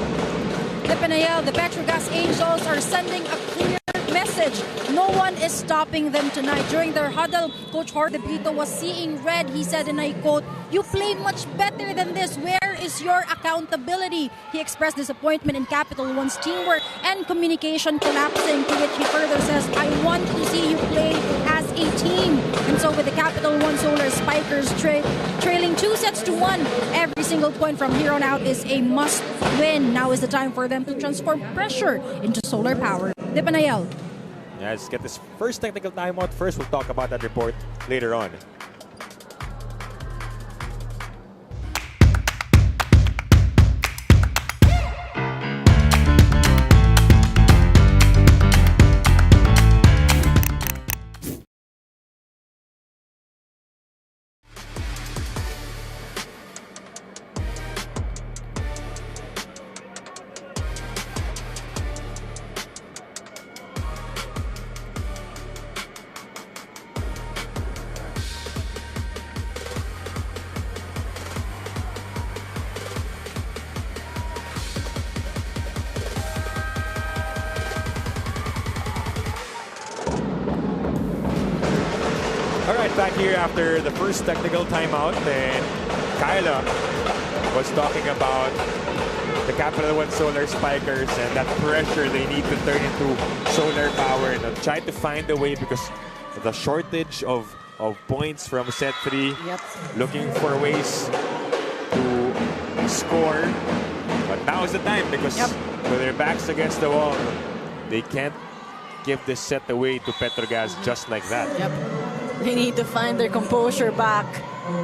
The Petro Gazz Angels are sending a clear message. No one is stopping them tonight. During their huddle, Coach Jorge Brito was seeing red. He said, and I quote, "You play much better than this. Where is your accountability?" He expressed disappointment in Capital1's teamwork and communication collapsing, to which he further says, "I want to see you play as a team." And so with the Capital1 Solar Spikers trailing 2-1, every single point from here on out is a must win. Now is the time for them to transform pressure into solar power. Depanayel. Yeah, let's get this first technical timeout first. We'll talk about that report later on. Back here after the first technical timeout, and Kyla was talking about the Capital1 Solar Spikers and that pressure they need to turn into solar power and try to find a way because the shortage of of points from set 3. Yep. Looking for ways to score. But now's the time because with their backs against the wall, they can't give this set away to Petro Gazz just like that. Yep. They need to find their composure back.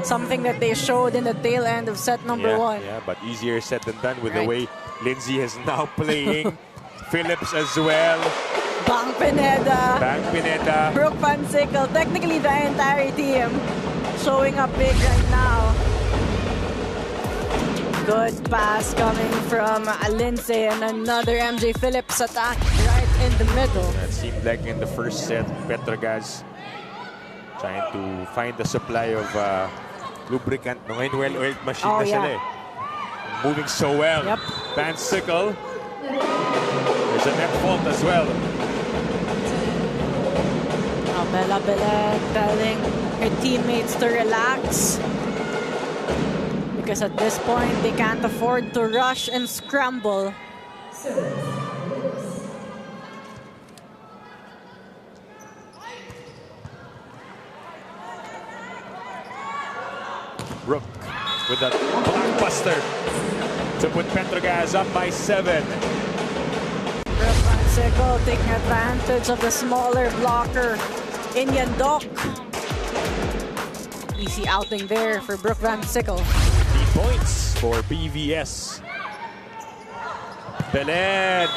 Something that they showed in the tail end of set number 1. Yeah, but easier said than done with the way Lindsay is now playing. Phillips as well. Bang Pineda. Brooke Van Sickle. Technically the entire team showing up big right now. Good pass coming from Lindsay and another MJ Phillips attack right in the middle. It seemed like in the first set, Petro Gazz trying to find the supply of lubricant. No, ngayon well-oiled machine na sila eh. Moving so well. Yep. Van Sickle. There's a net fault as well. Now Bella telling her teammates to relax. Because at this point, they can't afford to rush and scramble. Brooke with that blockbuster to put Petro Gazz up by 7. Brooke Van Sickle taking advantage of the smaller blocker in Yandok. Easy outing there for Brooke Van Sickle. 3 points for BVS. Belen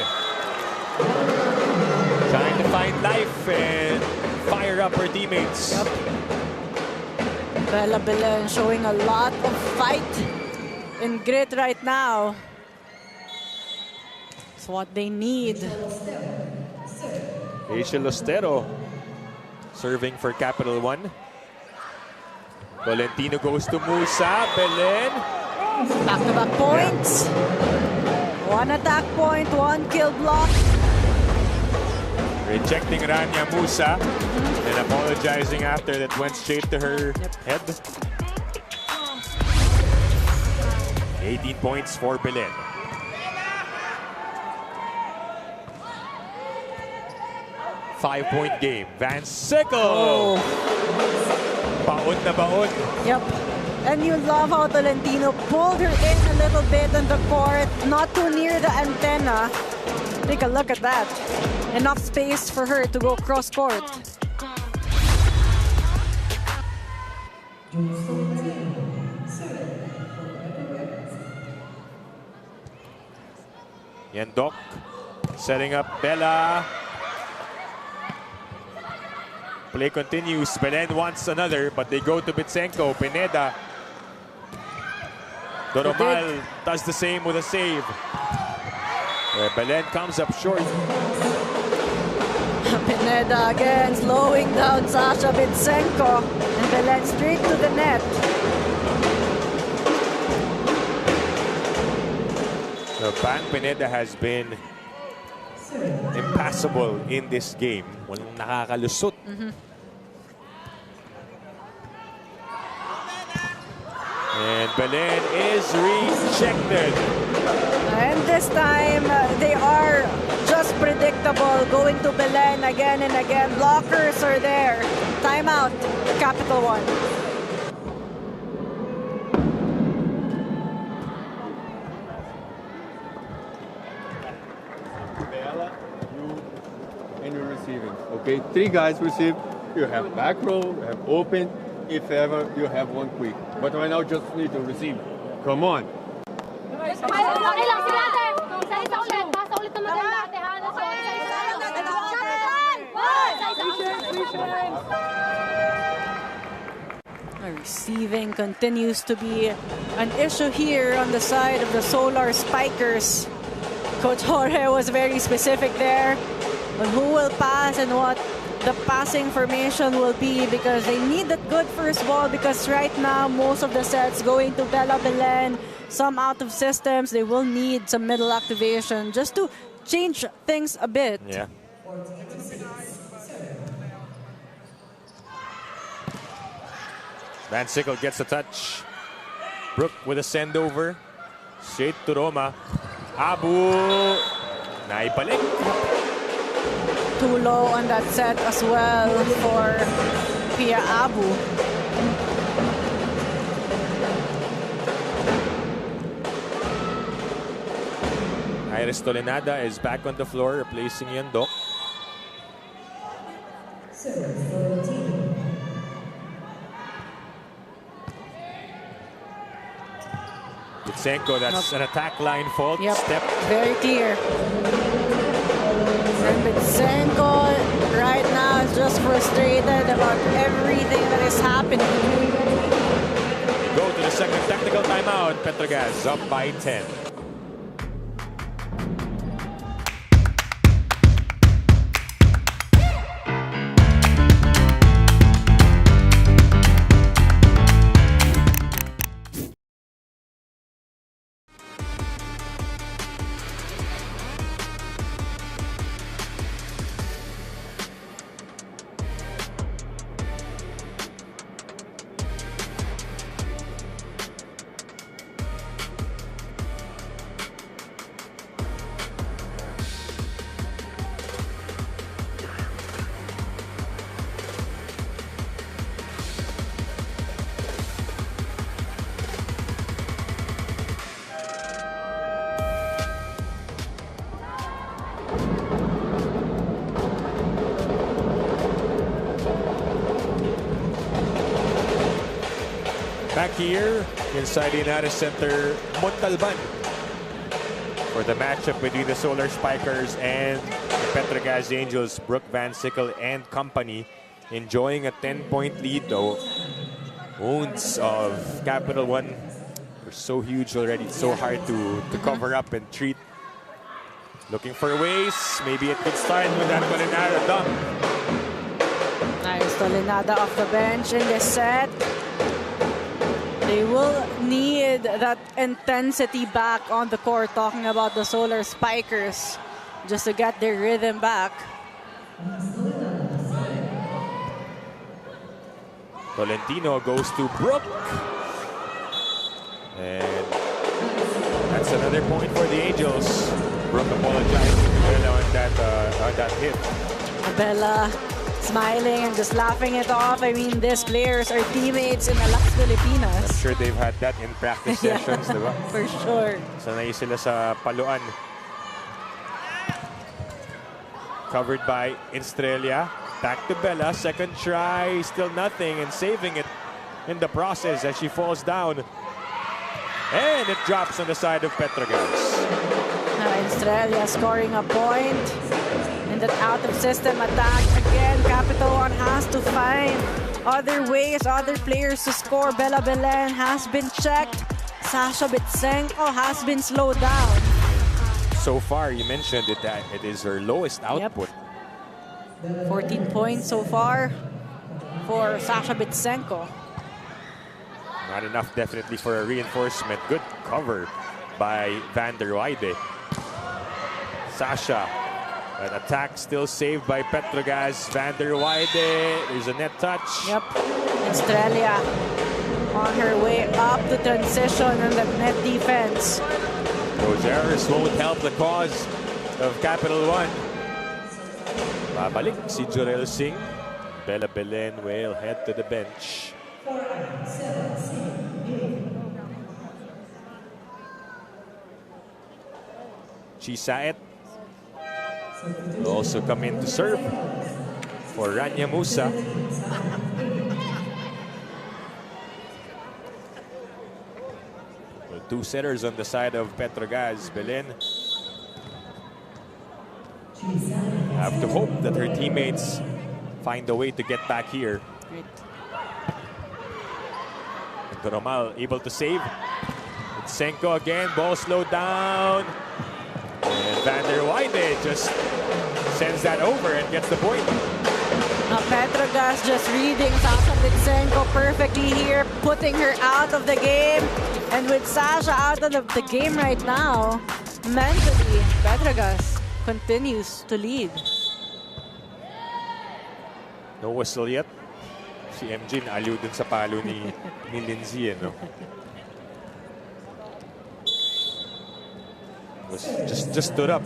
trying to find life and fire up her teammates. Yep. Bella Belen showing a lot of fight and grit right now. It's what they need. Asia Lostero serving for CAPITAL1. Valentino goes to Musa. Belen. Back-to-back points. 1 attack point, 1 kill block. Rejecting Rania Musa and apologizing after that went straight to her head. 18 points for Belen. Five-point game. Van Sickle. Baon na baon. Yep. And you love how Tolentino pulled her in a little bit on the court, not too near the antenna. Take a look at that. Enough space for her to go cross court. Yandok setting up Bella. Play continues. Belen wants another, but they go to Bitsenko. Pineda. Doromal does the same with a save. Belen comes up short. Pineda again slowing down Sasha Bitsenko. And Belen straight to the net. So Bang Pineda has been impassable in this game. Walang nakakalusot. And Belen is rejected. And this time, they are just predictable. Going to Belen again and again. Blockers are there. Timeout, CAPITAL1. Bella, you and you're receiving. Okay, 3 guys receive. You have back row, you have open. If ever, you have 1 quick. But right now, just need to receive. Come on. Receiving continues to be an issue here on the side of the Solar Spikers. Coach Jorge was very specific there on who will pass and what the passing formation will be, because they need that good first ball, because right now most of the sets going to Bella Belen, some out of systems. They will need some middle activation just to change things a bit. Yeah. Van Sickle gets a touch. Brooke with a send over. Straight to Roma. Abu. Naibalik. Too low on that set as well for Pia Abu. Iris Tolenada is back on the floor, replacing Yandok. Bitsenko, that's an attack line fault. Yep, Step. very clear. And Bitsenko right now is just frustrated about everything that is happening. Go to the second technical timeout. Petro Gazz up by 10. Back here inside the United Center, Montalban for the matchup between the Solar Spikers and the Petro Gazz Angels. Brooke Van Sickle and company enjoying a 10-point lead, though. Wounds of CAPITAL1 were so huge already. It's so hard to cover up and treat. Looking for ways. Maybe it could start with that Tolenada dunk. Nice, Tolenada off the bench in this set. They will need that intensity back on the court, talking about the Solar Spikers, just to get their rhythm back. Tolentino goes to Brooke. And that's another point for the Angels. Brooke apologized to Bella on that hit. Bella smiling and just laughing it off. I mean, these players are teammates in Las Filipinas. I'm sure they've had that in practice sessions, diba? For sure. Sanay sila sa paluan. Covered by Estrella. Back to Bella. Second try. Still nothing. And saving it in the process as she falls down. And it drops on the side of Petro Gazz. Estrella scoring a point. In that out-of-system attack. Again, CAPITAL1 has to find other ways, other players to score. Bella Belen has been checked. Sasha Bitsenko has been slowed down. So far, you mentioned it, that it is her lowest output. 14 points so far for Sasha Bitsenko. Not enough, definitely, for a reinforcement. Good cover by Van der Weide. Sasha, an attack still saved by Petro Gazz. Van der Weide, there's a net touch. Yep, Estrella on her way up to transition in the net defense. Those errors won't help the cause of CAPITAL1. Babalik si Jorel Singh. Bella Belen will head to the bench. Chisaet will also come in to serve for Rania Musa. Well, two setters on the side of Petro Gazz. Belen have to hope that her teammates find a way to get back here. Great. Toromal able to save. Senko again, ball slowed down. And Van der Weide just sends that over and gets the point. Petro Gazz just reading Sasha Bitsenko perfectly here, putting her out of the game. And with Sasha out of the game right now, mentally, Petro Gazz continues to lead. No whistle yet. Si MJ aliw dun sa palo ni Lindsay, no? Just stood up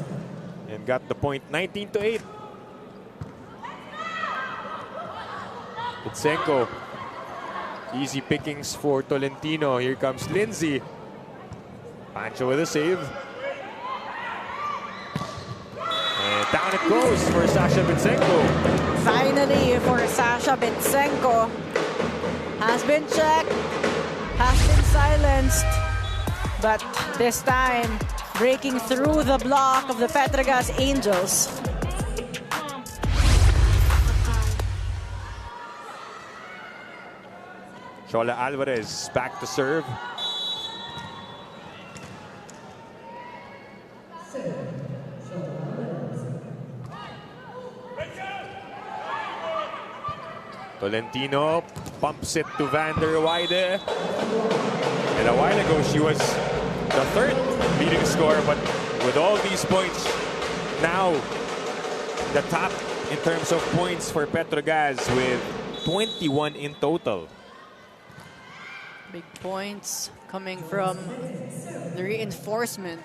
and got the point. 19-8. Bitsenko. Easy pickings for Tolentino. Here comes Lindsay. Pancho with a save. And down it goes for Sasha Bitsenko. Finally, for Sasha Bitsenko. Has been checked, has been silenced, but this time breaking through the block of the Petro Gazz Angels. Chola Alvarez back to serve. Tolentino pumps it to Van der Weide. And a while ago, she was the third leading scorer, but with all these points, now the top in terms of points for Petro Gazz with 21 in total. Big points coming from the reinforcement.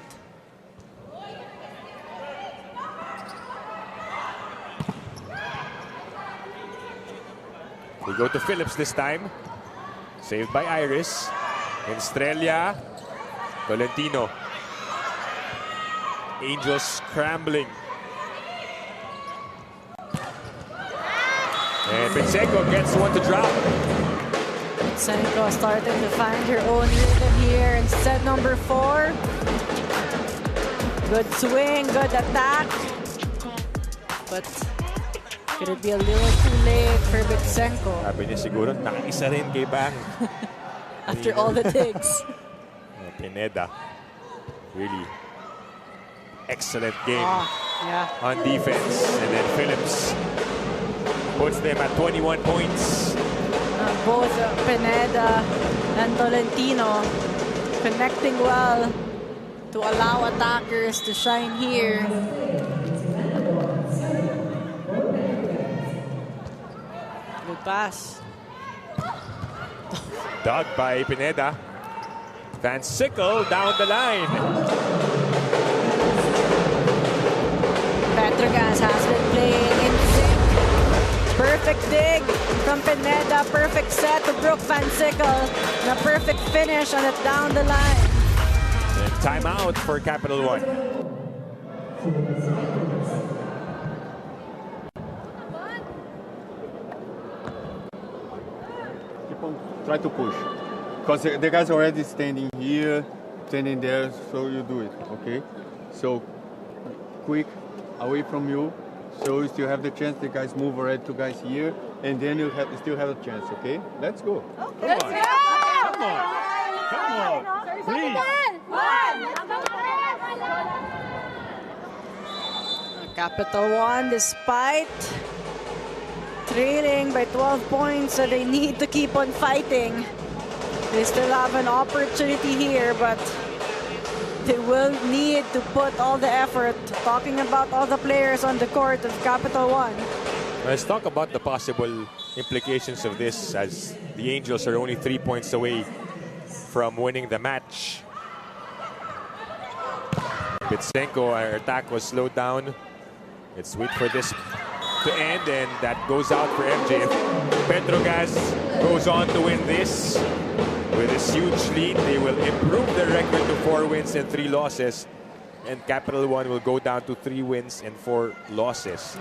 We go to Phillips this time. Saved by Iris. Estrella. Tolentino. Angels scrambling. And Bitsenko gets one to drop. Bitsenko starting to find her own rhythm here in set number 4. Good swing, good attack. But could it be a little too late for Bitsenko? Sabi niya siguro, nakaisa rin kay Bang. After all the digs. Pineda. Really excellent game Yeah. on defense. And then Phillips puts them at 21 points. Both Pineda and Tolentino connecting well to allow attackers to shine here. Good pass. Dug by Pineda. Van Sickle down the line. Petro Gazz has been playing in sync. Perfect dig from Pineda. Perfect set to Brooke Van Sickle. And a perfect finish on it down the line. And timeout for Capital One. Keep on, try to push. Because the guy's already standing here, standing there, so you do it, okay? So, quick, away from you, so you still have the chance. The guys move already to guys here, and then you still have a chance, okay? Let's go. Let's go! Come on. Come on. Please. Capital One, despite trailing by 12 points, so they need to keep on fighting. They still have an opportunity here, but they will need to put all the effort. Talking about all the players on the court of Capital One. Let's talk about the possible implications of this, as the Angels are only 3 points away from winning the match. Bitsenko, our attack was slowed down. Let's wait for this to end, and that goes out for MJ. If Petro Gazz goes on to win this with this huge lead, they will improve their record to 4 wins and 3 losses, and Capital One will go down to 3 wins and 4 losses.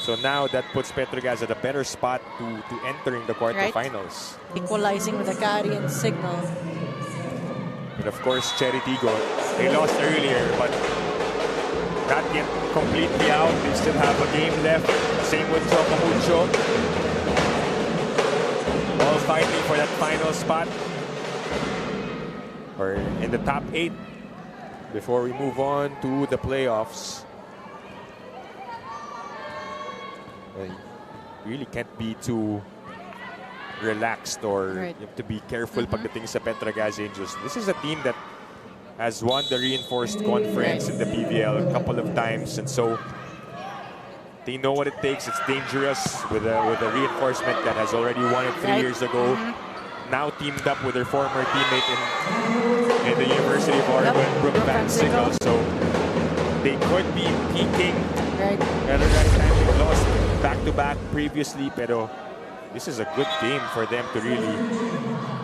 So now that puts Petro Gazz at a better spot to entering the quarterfinals. Equalizing with a carry and signal. And of course, Cherry Tigo, they lost earlier, but not yet completely out. They still have a game left. Same with Chocomucho. All fighting for that final spot, or in the top 8 before we move on to the playoffs. You really can't be too relaxed, or you have to be careful pagdating sa Petro Gazz Angels. This is a team that has won the reinforced conference in the PVL a couple of times, and so they know what it takes. It's dangerous with a reinforcement that has already won it 3 years ago. Now teamed up with their former teammate in the University of Oregon, Brooke Van Sickle. So they could be peaking at the right time. They've lost back-to-back previously, pero this is a good game for them to really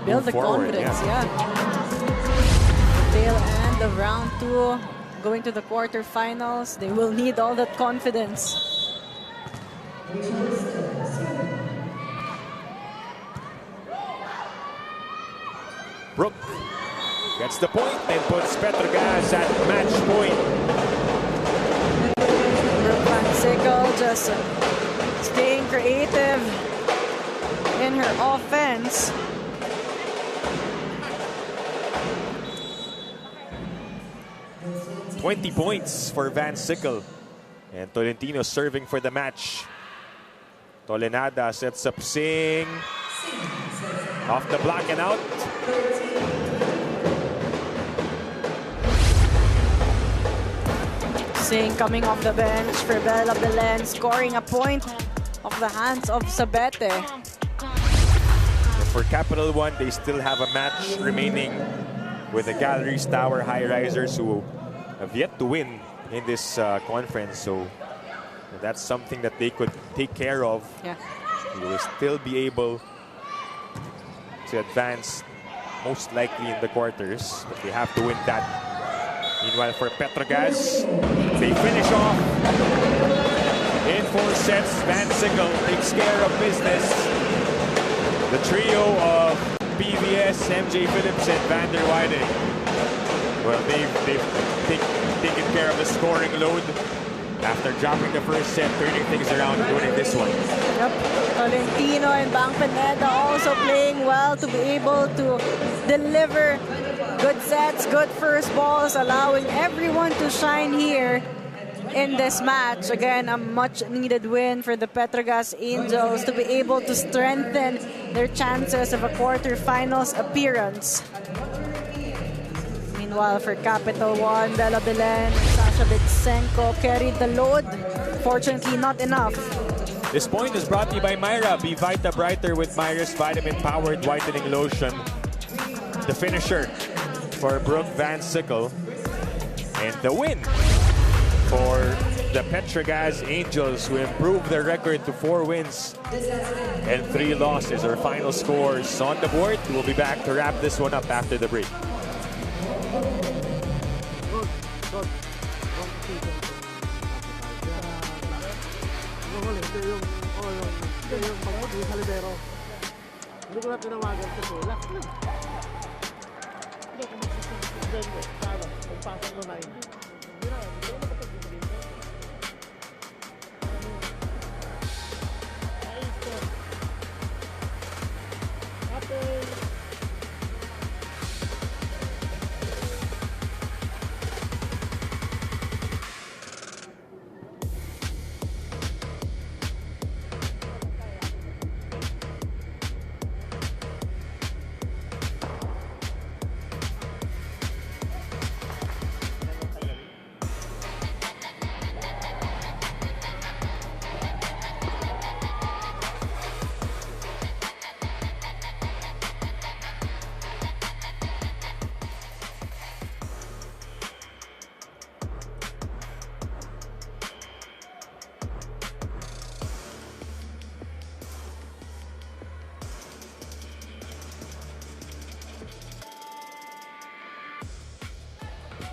Build move the forward. confidence, yeah. The tail end of round 2, going to the quarterfinals, they will need all that confidence. Brooke gets the point and puts Petro Gazz at match point. Brooke Van Sickle just staying creative in her offense. $20 points for Van Sickle. And Tolentino serving for the match. Tolenada sets up Singh. Off the block and out. Singh coming off the bench for Bella Belen, scoring a point off the hands of Sabete. For Capital One, they still have a match remaining with the Galleries Tower High Risers, who have yet to win in this conference. So that's something that they could take care of. Yeah. They will still be able to advance, most likely in the quarters, but they have to win that. Meanwhile, for Petro Gazz, they finish off in 4 sets. Van Sickle takes care of business. The trio of PVS, MJ Phillips, and Van der Weyden. Well, they've taken care of the scoring load after dropping the first set, turning things around and winning this one. Yep. Tolentino and Bang Pineda also playing well to be able to deliver good sets, good first balls, allowing everyone to shine here in this match. Again, a much needed win for the Petro Gazz Angels to be able to strengthen their chances of a quarterfinals appearance. Meanwhile, for Capital One, Bella Belen and Sasha Bitsenko carried the load. Fortunately, not enough. This point is brought to you by Myra. Be Vita Brighter with Myra's vitamin-powered whitening lotion. The finisher for Brooke Van Sickle. And the win for the Petro Gazz Angels, who improved their record to 4 wins and 3 losses. Our final scores on the board. We'll be back to wrap this one up after the break.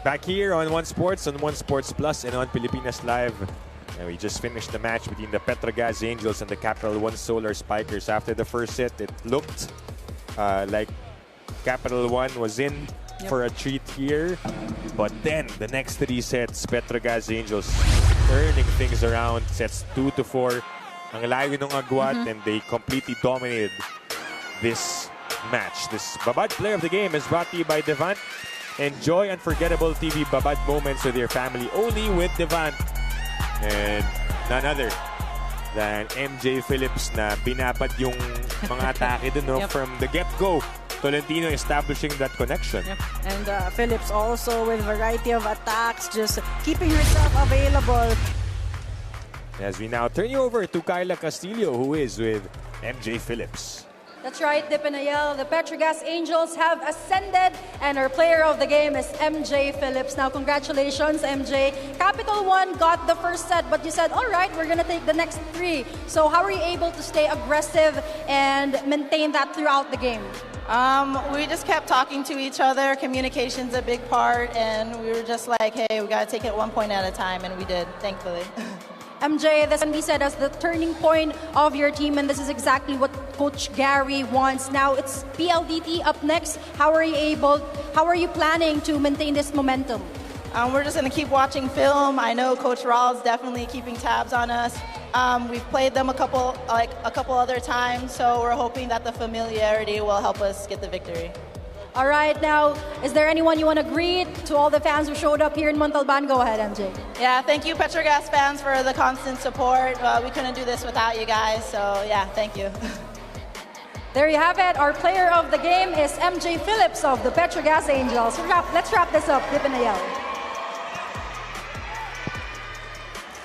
Back here on One Sports, on One Sports Plus, and on Pilipinas Live. And we just finished the match between the Petro Gazz Angels and the Capital One Solar Spikers. After the first set, it looked like Capital One was in for a treat here. But then, the next 3 sets, Petro Gazz Angels turning things around. Sets 2-4. Ang layo ng agwat, and they completely dominated this match. This Babad Player of the Game is brought to you by Devant. Enjoy unforgettable TV Babad moments with your family only with Devant. And none other than MJ Phillips na binabad yung mga atake dun, no? From the get-go. Tolentino establishing that connection. Yep. And Phillips also with variety of attacks, just keeping herself available. As we now turn you over to Kyla Castillo, who is with MJ Phillips. That's right, Dip and Ayel. The Petro Gazz Angels have ascended, and our player of the game is MJ Phillips. Now, congratulations, MJ. Capital1 got the first set, but you said, all right, we're going to take the next 3. So how are you able to stay aggressive and maintain that throughout the game? We just kept talking to each other. Communication's a big part, and we were just like, hey, we got to take it 1 point at a time, and we did, thankfully. MJ, this can be said as the turning point of your team, and this is exactly what Coach Gary wants. Now it's PLDT up next. How are you planning to maintain this momentum? We're just going to keep watching film. I know Coach Rawls definitely keeping tabs on us. We've played them a couple other times, so we're hoping that the familiarity will help us get the victory. All right, now, is there anyone you want to greet to all the fans who showed up here in Montalban? Go ahead, MJ. Yeah, thank you, Petro Gazz fans, for the constant support. We couldn't do this without you guys, so yeah, thank you. There you have it. Our player of the game is MJ Phillips of the Petro Gazz Angels. Let's wrap this up. Dip and Ayel.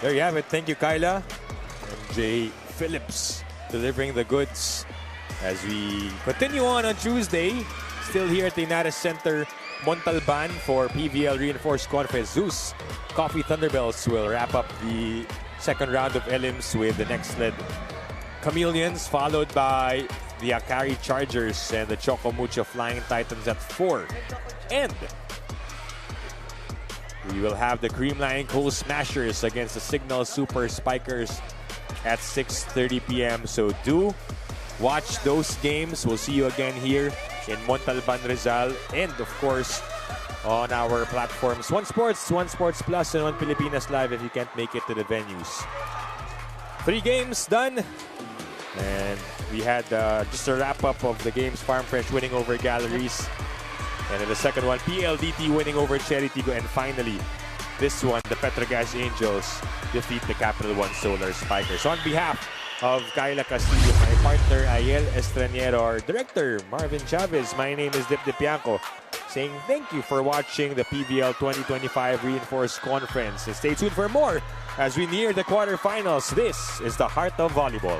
There you have it. Thank you, Kyla. MJ Phillips delivering the goods as we continue on Tuesday. Still here at the United Center, Montalban for PVL Reinforced Conference. Zeus Coffee Thunderbells will wrap up the second round of elims with the next led Chameleons, followed by the Akari Chargers and the Choco Mucho Flying Titans at 4. And we will have the Creamline Coal Smashers against the Signal Super Spikers at 6:30 p.m. So do watch those games. We'll see you again here in Montalban, Rizal, and of course on our platforms One Sports, One Sports Plus, and One Pilipinas Live if you can't make it to the venues. 3 games done, and we had just a wrap-up of the games. Farm Fresh winning over Galleries, and in the second one, PLDT winning over Cherry Tigo, and finally, this one, the Petro Gazz Angels defeat the Capital1 Solar Spikers. So on behalf of Kyla Castillo, my partner Ayel Estraniero, our director Marvin Chavez, my name is Dip Dipianco, saying thank you for watching the PVL 2025 Reinforced Conference. And stay tuned for more as we near the quarterfinals. This is the Heart of Volleyball.